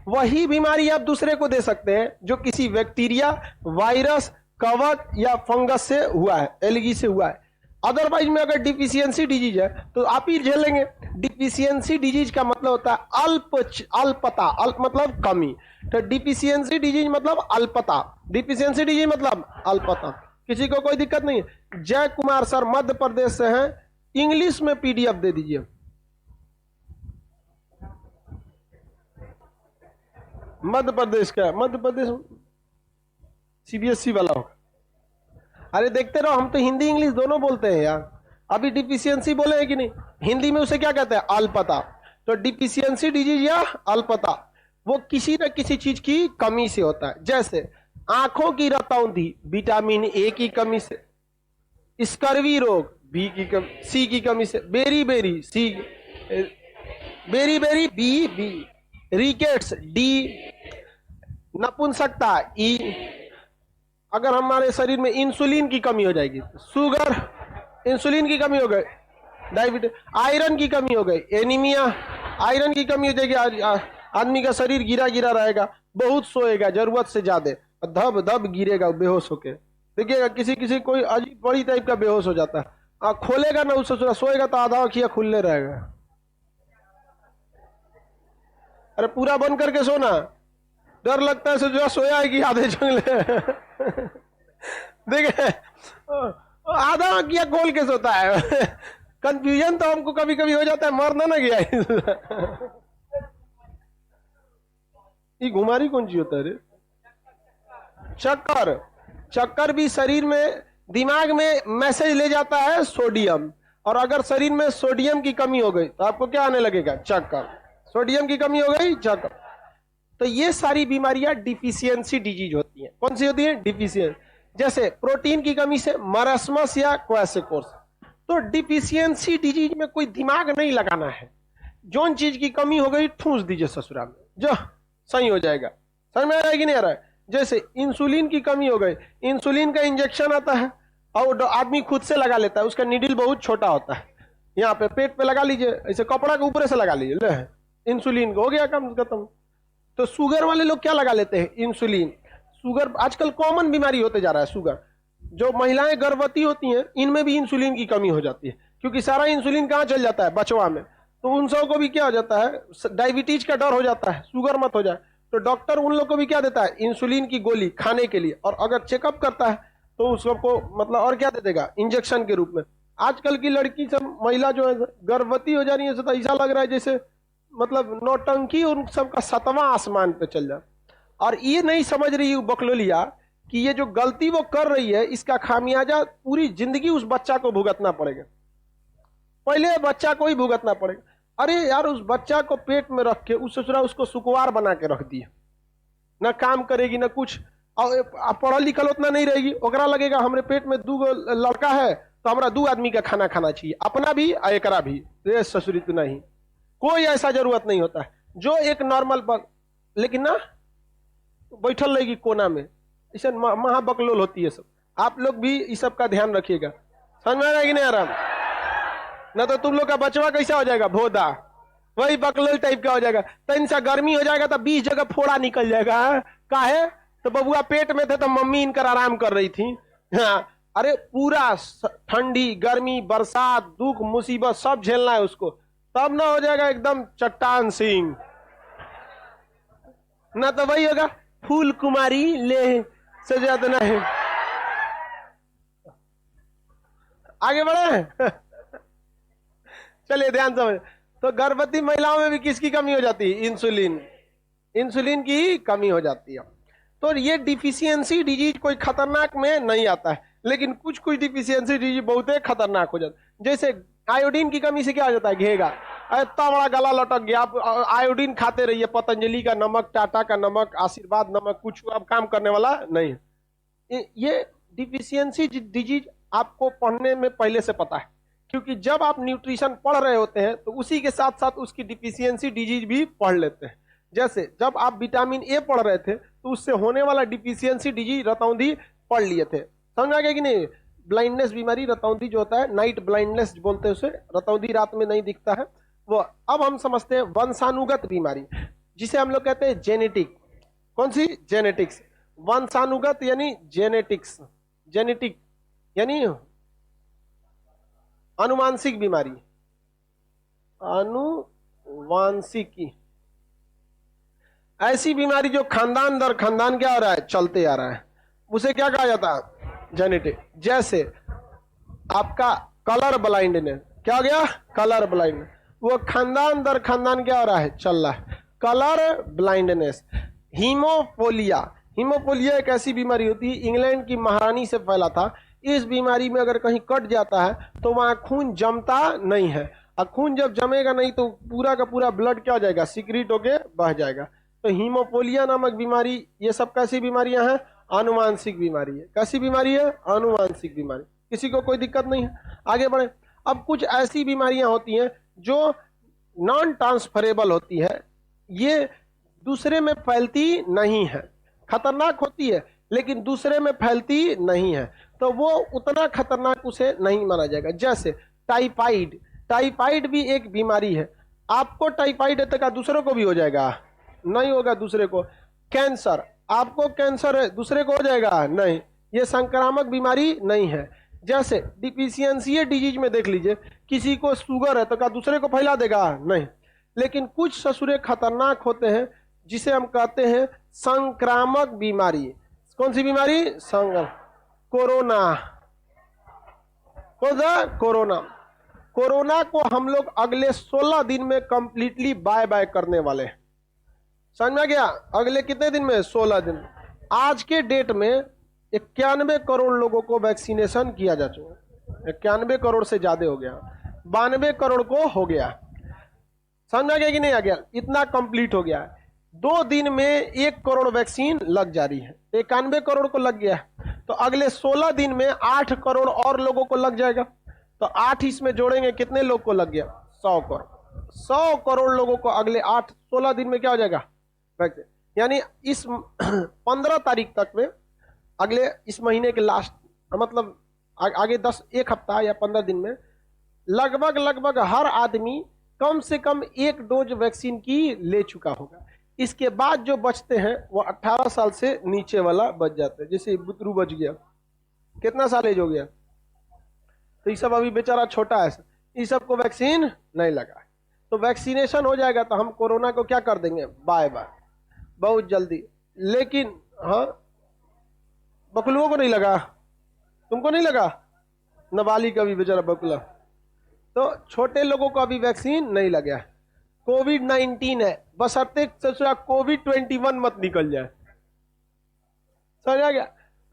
वही बीमारी आप दूसरे को दे सकते हैं जो किसी बैक्टीरिया, वायरस, कवक या फंगस से हुआ है, एलगी से हुआ है। अदरवाइज में अगर डिफिशियंसी डिजीज है तो आप ही झेलेंगे। डिफिशियंसी डिजीज का मतलब होता है अल्पता, अल्प मतलब कमी। तो डिफिशियंसी डिजीज मतलब अल्पता, डिफिशियंसी डिजीज मतलब अल्पता। किसी को कोई दिक्कत नहीं है? जय कुमार सर मध्य प्रदेश से हैं, इंग्लिश में पीडीएफ दे दीजिए। मध्य प्रदेश का, मध्य प्रदेश सीबीएसई वाला होगा। अरे देखते रहो, हम तो हिंदी इंग्लिश दोनों बोलते हैं यार। अभी डिफिशियंसी बोले हैं कि नहीं? हिंदी में उसे क्या कहते हैं? अल्पता। तो डिफिशियंसी डिजीज या अल्पता वो किसी न किसी चीज की कमी से होता है। जैसे आंखों की रतौंधी विटामिन ए की कमी से, स्कर्वी रोग बी की कमी, सी की कमी से, beriberi C, beriberi B, rickets D, नपुंसकता ई। अगर हमारे शरीर में इंसुलिन की कमी हो जाएगी, शुगर, इंसुलिन की कमी हो गई, डायबिटीज, आयरन की कमी हो गई, एनीमिया, आयरन की कमी हो जाएगी, आदमी का शरीर गिरा गिरा रहेगा, बहुत सोएगा जरूरत से ज्यादा, धब धब गिरेगा बेहोश होके। देखिएगा किसी किसी कोई अजीब बड़ी टाइप का बेहोश हो जाता है, खोलेगा ना उससे, सोएगा तो आधा आँखिया खुले रहेगा। अरे पूरा बंद करके सोना, डर लगता है जो सोया है कि आधे जंगले। देखिए आधा आँखिया खोल के सोता है। कंफ्यूजन तो हमको कभी कभी हो जाता है, मरना ना गया। ये घुमारी कौन सी होता है रे? चक्कर। चक्कर भी शरीर में, दिमाग में मैसेज ले जाता है सोडियम, और अगर शरीर में सोडियम की कमी हो गई तो आपको क्या आने लगेगा? चक्कर। सोडियम की कमी हो गई, चक्कर। तो ये सारी बीमारियां डिफिशियंसी डिजीज होती हैं। कौन सी होती है? डिफिशियंसी। जैसे प्रोटीन की कमी से मरस्मस या क्वेसिकोर्स। तो डिफिशियंसी डिजीज में कोई दिमाग नहीं लगाना है, जोन चीज की कमी हो गई ठूस दीजिए ससुराल में, जो सही हो जाएगा। समझ में आ रहा है कि नहीं आ रहा है? जैसे इंसुलिन की कमी हो गई, इंसुलिन का इंजेक्शन आता है और आदमी खुद से लगा लेता है, उसका नीडल बहुत छोटा होता है, यहाँ पे पेट पे लगा लीजिए, ऐसे कपड़ा के ऊपर से लगा लीजिए, ले इंसुलिन हो गया काम खत्म। तो शुगर वाले लोग क्या लगा लेते हैं? इंसुलिन। शुगर आजकल कॉमन बीमारी होते जा रहा है। शुगर, जो महिलाएं गर्भवती होती हैं इनमें भी इंसुलिन की कमी हो जाती है, क्योंकि सारा इंसुलिन कहाँ चल जाता है? बचवा में। तो उन सब को भी क्या हो जाता है? डायबिटीज का डर हो जाता है, शुगर मत हो जाए, तो डॉक्टर उन लोग को भी क्या देता है? इंसुलिन की गोली खाने के लिए। और अगर चेकअप करता है तो उस सबको मतलब और क्या दे देगा? इंजेक्शन के रूप में। आजकल की लड़की सब, महिला जो है गर्भवती हो जा रही है, तो ऐसा लग रहा है जैसे मतलब नौटंकी उन सबका 7वां आसमान पे चल जाए। और ये नहीं समझ रही बकलोलिया कि ये जो गलती वो कर रही है इसका खामियाजा पूरी जिंदगी उस बच्चा को भुगतना पड़ेगा, पहले बच्चा को ही भुगतना पड़ेगा। अरे यार, उस बच्चा को पेट में रख के उस ससुरा उसको सुकुवार बना के रख दिया, न काम करेगी न कुछ, और पढ़ल लिखल उतना नहीं रहेगी, ओकरा लगेगा हमरे पेट में दू लड़का है तो हमरा 2 आदमी का खाना खाना चाहिए, अपना भी और एकरा भी। रे ससुरी तो नहीं, कोई ऐसा जरूरत नहीं होता है। जो एक नॉर्मल लेकिन ना बैठल रहेगी कोना में, इसे महाबकलोल होती है सब। आप लोग भी इस सब का ध्यान रखिएगा, समझ में आ रहा है कि नहीं आराम? ना तो तुम लोग का बचवा कैसा हो जाएगा, भोदा, वही बकलोल टाइप का हो जाएगा। तो इनसा गर्मी हो जाएगा तो 20 जगह फोड़ा निकल जाएगा। काहे? तो बबुआ पेट में थे तो मम्मी इनकर आराम कर रही थी। हाँ, अरे पूरा ठंडी गर्मी बरसात दुख मुसीबत सब झेलना है उसको, तब ना हो जाएगा एकदम चट्टान सिंह। ना तो वही होगा फूल कुमारी ले से ज्यादा नहीं। आगे बढ़े। चलिए ध्यान समझ। तो गर्भवती महिलाओं में भी किसकी कमी हो जाती है? इंसुलिन, इंसुलिन की कमी हो जाती है। तो ये डिफिशियंसी डिजीज कोई खतरनाक में नहीं आता है, लेकिन कुछ कुछ डिफिशियंसी डिजीज बहुत खतरनाक हो जाता है। जैसे आयोडीन की कमी से क्या हो जाता है? घेगा, इतना बड़ा गला लटक गया। आप आयोडीन खाते रहिए, पतंजलि का नमक, टाटा का नमक, आशीर्वाद नमक, कुछ अब काम करने वाला नहीं। ये डिफिशियंसी डिजीज आपको पढ़ने में पहले से पता है, क्योंकि जब आप न्यूट्रिशन पढ़ रहे होते हैं तो उसी के साथ साथ उसकी डिफिशियंसी डिजीज भी पढ़ लेते हैं। जैसे जब आप विटामिन ए पढ़ रहे थे तो उससे होने वाला डिफिशियंसी डिजीज रतौंधी पढ़ लिए थे, समझ आ गया कि नहीं? ब्लाइंडनेस बीमारी रतौंधी जो होता है, नाइट ब्लाइंडनेस बोलते हैं उसे, रतौंधी रात में नहीं दिखता है वो। अब हम समझते हैं वंशानुगत बीमारी, जिसे हम लोग कहते हैं जेनेटिक। कौन सी? जेनेटिक्स। वंशानुगत यानी जेनेटिक्स, जेनेटिक यानी अनुवांशिक बीमारी, अनुवांशिकी। ऐसी बीमारी जो खानदान दर खानदान क्या हो रहा है? चलते आ रहा है, उसे क्या कहा जाता है? जेनेटिक। जैसे आपका कलर ब्लाइंडनेस, क्या हो गया? कलर ब्लाइंडनेस, वो खानदान दर खानदान क्या हो रहा है? चल रहा है, कलर ब्लाइंडनेस। हीमोफोलिया, हीमोफोलिया एक ऐसी बीमारी होती है, इंग्लैंड की महारानी से फैला था। इस बीमारी में अगर कहीं कट जाता है तो वहां खून जमता नहीं है, और खून जब जमेगा नहीं तो पूरा का पूरा ब्लड क्या हो जाएगा? सीक्रेट होके बह जाएगा। तो हीमोफोलिया नामक बीमारी, ये सब कैसी बीमारियां हैं? आनुवांशिक बीमारी है। कैसी बीमारी है? आनुवांशिक बीमारी। किसी को कोई दिक्कत नहीं है, आगे बढ़े। अब कुछ ऐसी बीमारियां होती हैं जो नॉन ट्रांसफरेबल होती है, ये दूसरे में फैलती नहीं है, खतरनाक होती है लेकिन दूसरे में फैलती नहीं है, तो वो उतना खतरनाक उसे नहीं माना जाएगा। जैसे टाइफाइड, टाइफाइड भी एक बीमारी है। आपको टाइफाइड है तो क्या दूसरों को भी हो जाएगा? नहीं होगा दूसरे को। कैंसर, आपको कैंसर है दूसरे को हो जाएगा? नहीं, ये संक्रामक बीमारी नहीं है। जैसे डिफिशियंसी डिजीज में देख लीजिए, किसी को शुगर है तो क्या दूसरे को फैला देगा? नहीं। लेकिन कुछ ससुरे खतरनाक होते हैं जिसे हम कहते हैं संक्रामक बीमारी। कौन सी बीमारी? कोरोना। कौन सा? कोरोना। कोरोना को हम लोग अगले 16 दिन में कंप्लीटली बाय बाय करने वाले हैं, समझ में गया? अगले कितने दिन में? 16 दिन। आज के डेट में 91 करोड़ लोगों को वैक्सीनेशन किया जा चुका है, 91 करोड़ से ज्यादा हो गया, 92 करोड़ को हो गया, समझ में गया कि नहीं आ गया? इतना कंप्लीट हो गया है। 2 दिन में 1 करोड़ वैक्सीन लग जा रही है, 91 करोड़ को लग गया, तो अगले 16 दिन में 8 करोड़ और लोगों को लग जाएगा। तो 8 इसमें जोड़ेंगे, कितने लोग को लग गया? 100 करोड़। 100 करोड़ लोगों को अगले 16 दिन में क्या हो जाएगा? यानी इस 15 तारीख तक में, अगले इस महीने के लास्ट, मतलब आगे 1 हफ्ता या 15 दिन में लगभग हर आदमी कम से कम 1 डोज वैक्सीन की ले चुका होगा। इसके बाद जो बचते हैं वो 18 साल से नीचे वाला बच जाते हैं। जैसे बुतरू बच गया, कितना साल एज हो गया, तो ये सब अभी बेचारा छोटा है, इस सब को वैक्सीन नहीं लगा। तो वैक्सीनेशन हो जाएगा तो हम कोरोना को क्या कर देंगे? बाय बाय, बहुत जल्दी। लेकिन हाँ, बकलुओं को नहीं लगा, तुमको नहीं लगा, नाबालिग का भी बेचारा बकला, तो छोटे लोगों को अभी वैक्सीन नहीं लगा। कोविड-19 है, बशर्ते कोविड-21 मत निकल जाए, समझ आ गया?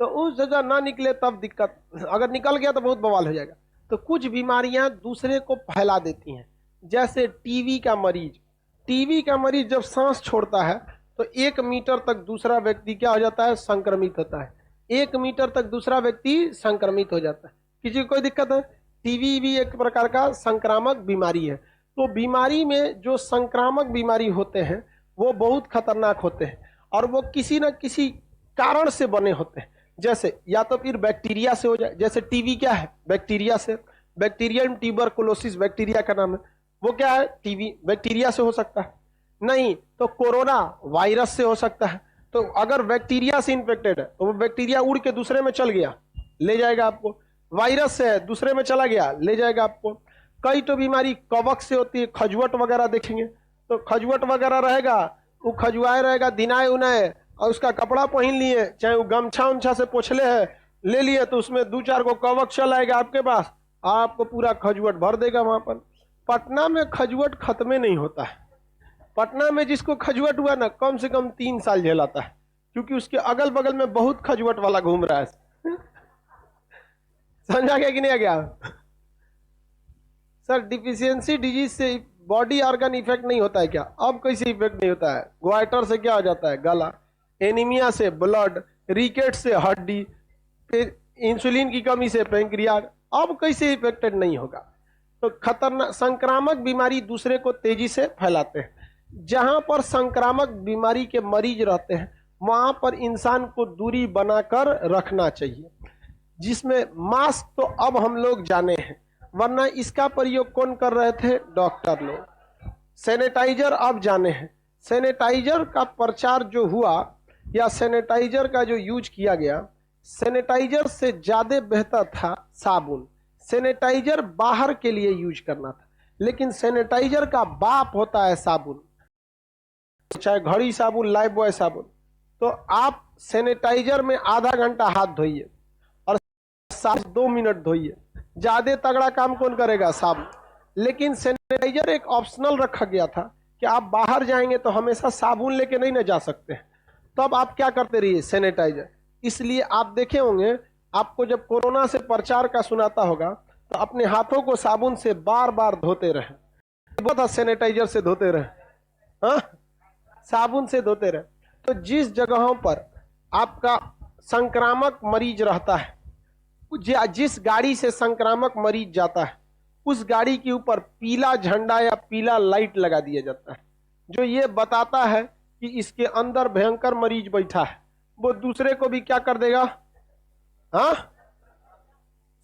तो उस जगह ना निकले तब दिक्कत, अगर निकल गया तो बहुत बवाल हो जाएगा। तो कुछ बीमारियां दूसरे को फैला देती हैं, जैसे टीबी का मरीज जब सांस छोड़ता है तो 1 मीटर तक दूसरा व्यक्ति क्या हो जाता है, संक्रमित होता है। 1 मीटर तक दूसरा व्यक्ति संक्रमित हो जाता है। किसी को कोई दिक्कत है? टीबी भी एक प्रकार का संक्रामक बीमारी है। तो बीमारी में जो संक्रामक बीमारी होते हैं वो बहुत खतरनाक होते हैं और वो किसी न किसी कारण से बने होते हैं। जैसे या तो फिर बैक्टीरिया से हो जाए, जैसे टीबी क्या है, बैक्टीरिया से, बैक्टीरियम ट्यूबरकुलोसिस बैक्टीरिया का नाम है, वो क्या है, टीबी बैक्टीरिया से हो सकता है। नहीं तो कोरोना वायरस से हो सकता है। तो अगर बैक्टीरिया से इन्फेक्टेड है तो वो बैक्टीरिया उड़ के दूसरे में चल गया, ले जाएगा आपको। वायरस से है, दूसरे में चला गया, ले जाएगा आपको। कई तो बीमारी कवक से होती है, खजुवट वगैरह देखेंगे तो खजुवट वगैरह रहेगा, वो खजुआए रहेगा, दिनाए उनाए, और उसका कपड़ा पहन लिए, चाहे वो गमछा उमछा से पोछले है, ले लिए तो उसमें 2-4 को कवक चल आएगा आपके पास, आपको पूरा खजुवट भर देगा वहां पर। पटना में खजुवट खत्म नहीं होता है। पटना में जिसको खजुवट हुआ ना, कम से कम 3 साल झेलाता है, क्योंकि उसके अगल बगल में बहुत खजुवट वाला घूम रहा है। समझा गया कि नहीं आ गया? सर डिफिशियंसी डिजीज से बॉडी ऑर्गन इफेक्ट नहीं होता है क्या? अब कैसे इफेक्ट नहीं होता है? ग्वाइटर से क्या हो जाता है, गला, एनीमिया से ब्लड, रिकेट से हड्डी, फिर इंसुलिन की कमी से पैंक्रियाज। अब कैसे इफेक्टेड नहीं होगा? तो खतरनाक संक्रामक बीमारी दूसरे को तेजी से फैलाते हैं। जहां पर संक्रामक बीमारी के मरीज रहते हैं वहां पर इंसान को दूरी बनाकर रखना चाहिए, जिसमें मास्क तो अब हम लोग जाने हैं, वरना इसका प्रयोग कौन कर रहे थे, डॉक्टर लोग। सैनिटाइजर अब जाने हैं, सैनिटाइजर का प्रचार जो हुआ या सैनिटाइजर का जो यूज किया गया, सैनिटाइजर से ज्यादा बेहतर था साबुन। सैनिटाइजर बाहर के लिए यूज करना था, लेकिन सैनिटाइजर का बाप होता है साबुन, चाहे घड़ी साबुन, लाइफ बॉय साबुन। तो आप सैनिटाइजर में आधा घंटा हाथ धोइए और 2 मिनट धोइए, ज्यादा तगड़ा काम कौन करेगा, साबुन। लेकिन सैनिटाइजर एक ऑप्शनल रखा गया था कि आप बाहर जाएंगे तो हमेशा साबुन लेके नहीं ना जा सकते, तब आप क्या करते रहिए, सैनिटाइजर। इसलिए आप देखे होंगे, आपको जब कोरोना से प्रचार का सुनाता होगा तो अपने हाथों को साबुन से बार बार धोते रहे, बहुत सैनिटाइजर से धोते रहे, हाँ साबुन से धोते रहे। तो जिस जगहों पर आपका संक्रामक मरीज रहता है, जिस गाड़ी से संक्रामक मरीज जाता है, उस गाड़ी के ऊपर पीला झंडा या पीला लाइट लगा दिया जाता है, जो ये बताता है कि इसके अंदर भयंकर मरीज बैठा है, वो दूसरे को भी क्या कर देगा, हाँ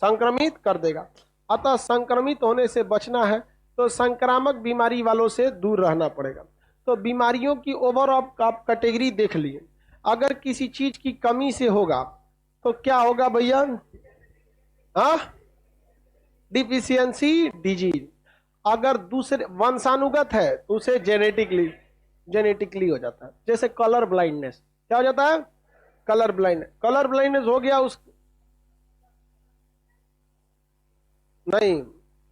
संक्रमित कर देगा। अतः संक्रमित होने से बचना है तो संक्रामक बीमारी वालों से दूर रहना पड़ेगा। तो बीमारियों की ओवरऑल आप कैटेगरी देख लिए। अगर किसी चीज की कमी से होगा तो क्या होगा भैया, हाँ डिफिशियंसी डिजीज। अगर दूसरे वंशानुगत है तो उसे जेनेटिकली हो जाता है। जैसे कलर ब्लाइंडनेस, क्या हो जाता है, कलर ब्लाइंडनेस हो गया, उस नहीं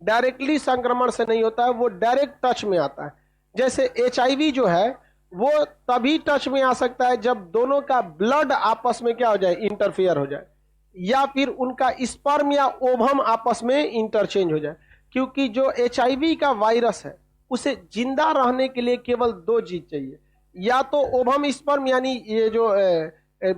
डायरेक्टली संक्रमण से नहीं होता है, वो डायरेक्ट टच में आता है। जैसे एचआईवी जो है वो तभी टच में आ सकता है जब दोनों का ब्लड आपस में क्या हो जाए, इंटरफेयर हो जाए, या फिर उनका स्पर्म या ओवम आपस में इंटरचेंज हो जाए। क्योंकि जो एचआईवी का वायरस है उसे जिंदा रहने के लिए केवल 2 चीज चाहिए, या तो ओवम स्पर्म यानी ये जो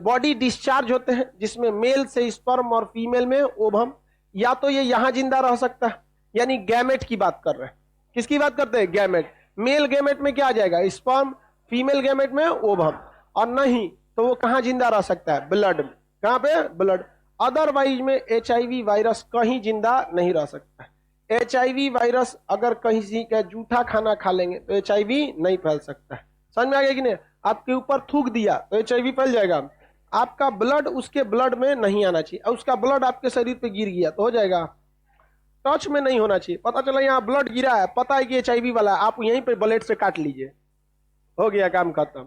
बॉडी डिस्चार्ज होते हैं जिसमें मेल से स्पर्म और फीमेल में ओवम, या तो ये यहां जिंदा रह सकता है, यानी गैमेट की बात कर रहे हैं। किसकी बात करते हैं, गैमेट। मेल गैमेट में क्या आ जाएगा, स्पर्म, फीमेल गैमेट में ओवम, और नहीं तो वो कहां जिंदा रह सकता है, ब्लड में। कहां पे, ब्लड। अदरवाइज में एचआईवी वायरस कहीं जिंदा नहीं रह सकता है। एचआईवी वायरस अगर कहीं का जूठा खाना खा लेंगे तो एचआईवी नहीं फैल सकता है। समझ में आ गया कि नहीं? आपके ऊपर थूक दिया तो एचआईवी फैल जाएगा। आपका ब्लड उसके ब्लड में नहीं आना चाहिए, और उसका ब्लड आपके शरीर पे गिर गया तो हो जाएगा, टच में नहीं होना चाहिए। पता चला यहाँ ब्लड गिरा है, पता है कि एचआईवी वाला, आप यहीं पे ब्लेड से काट लीजिए, हो गया काम खत्म।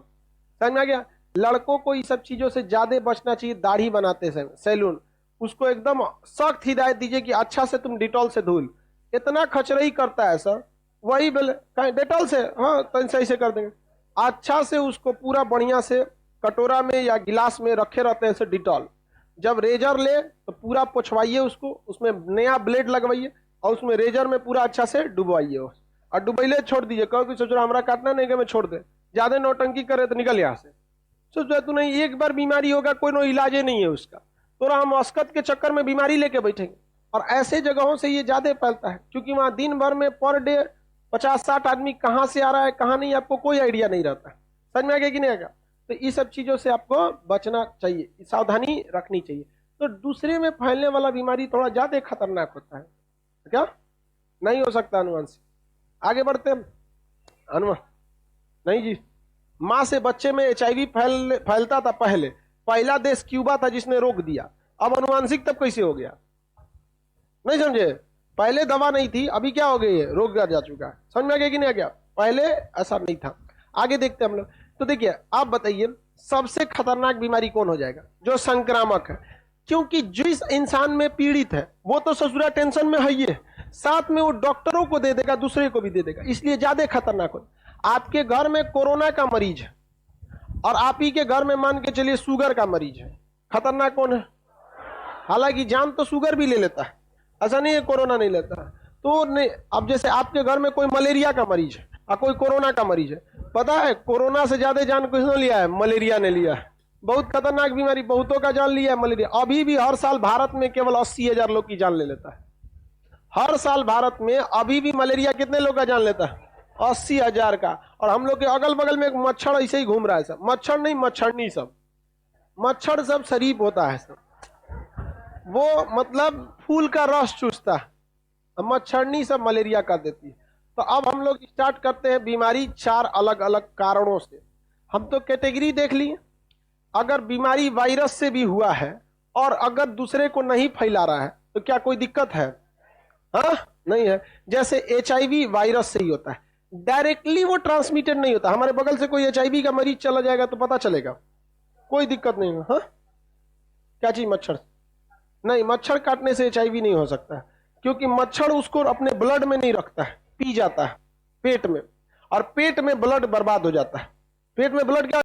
समझ में आ गया? लड़कों को इस सब चीजों से ज्यादा बचना चाहिए। दाढ़ी बनाते समय सैलून, उसको एकदम सख्त हिदायत दीजिए कि अच्छा से तुम डिटॉल से धुल। इतना खचरई करता है सर, वही डेटॉल से, हाँ तो सही से कर देंगे। अच्छा से उसको पूरा बढ़िया से कटोरा में या गिलास में रखे रहते हैं डिटॉल। जब रेजर ले तो पूरा पोछवाइए उसको, उसमें नया ब्लेड लगवाइए और उसमें रेजर में पूरा अच्छा से डुबवाइए और डुबैले छोड़ दीजिए, कहो कि सोच रहा हमारा काटना नहीं कि मैं छोड़ दे, ज्यादा नौटंकी करे तो निकल यहाँ से। सोच रहा तू नहीं, एक बार बीमारी होगा कोई नो इलाज ही नहीं है उसका, तो हम औसकत के चक्कर में बीमारी लेके बैठेंगे। और ऐसे जगहों से ये ज्यादा फैलता है, क्योंकि वहां दिन भर में पर डे 50-60 आदमी कहां से आ रहा है कहां नहीं, आपको कोई आइडिया नहीं रहता। समझ में आ गया कि नहीं आ गया? तो ये सब चीजों से आपको बचना चाहिए, सावधानी रखनी चाहिए। तो दूसरे में फैलने वाला बीमारी थोड़ा ज्यादा खतरनाक होता है, क्या नहीं हो सकता अनुवंशिक? आगे बढ़ते हैं। अनुमान नहीं जी, मां से बच्चे में HIV फैलता था पहले, पहला देश क्यूबा था जिसने रोक दिया। अब अनुवांशिक तब कैसे हो गया? नहीं समझे? पहले दवा नहीं थी, अभी क्या हो गई है, रोक जा चुका है। समझ में आ गया कि नहीं आ गया? पहले ऐसा नहीं था। आगे देखते हम लोग। तो देखिए आप बताइए सबसे खतरनाक बीमारी कौन हो जाएगा? जो संक्रामक है, क्योंकि जिस इंसान में पीड़ित है वो तो ससुरा टेंशन में है ही है, साथ में वो डॉक्टरों को दे देगा, दूसरे को भी दे देगा, इसलिए ज्यादा खतरनाक हो। आपके घर में कोरोना का मरीज है और आप ही के घर में मान के चलिए शुगर का मरीज है, खतरनाक कौन है? हालांकि जान तो शुगर भी ले लेता है, ऐसा नहीं है कोरोना नहीं लेता है, तो नहीं। अब जैसे आपके घर में कोई मलेरिया का मरीज है और कोई कोरोना का मरीज है, पता है कोरोना से ज्यादा जान किसने लिया है? मलेरिया ने लिया है। बहुत खतरनाक बीमारी, बहुतों का जान लिया है मलेरिया। अभी भी हर साल भारत में केवल 80,000 लोग की जान ले लेता है। हर साल भारत में अभी भी मलेरिया कितने लोग का जान लेता है? 80,000 का। और हम लोग के अगल बगल में एक मच्छर ऐसे ही घूम रहा है, सब मच्छर नहीं मच्छरनी, सब मच्छर सब शरीफ होता है सब, वो मतलब फूल का रस चूसता है, मच्छरनी सब मलेरिया कर देती है। तो अब हम लोग स्टार्ट करते हैं बीमारी 4 अलग अलग कारणों से। हम तो कैटेगरी देख लिए, अगर बीमारी वायरस से भी हुआ है और अगर दूसरे को नहीं फैला रहा है तो क्या कोई दिक्कत है? हाँ नहीं है। जैसे HIV वायरस से ही होता है, डायरेक्टली वो ट्रांसमिटेड नहीं होता। हमारे बगल से कोई HIV का मरीज चला जाएगा तो पता चलेगा, कोई दिक्कत नहीं है। हाँ क्या चीज? मच्छर नहीं, मच्छर काटने से HIV नहीं हो सकता है, क्योंकि मच्छर उसको अपने ब्लड में नहीं रखता है, पी जाता है पेट में, और पेट में ब्लड बर्बाद हो जाता है। पेट में ब्लड क्या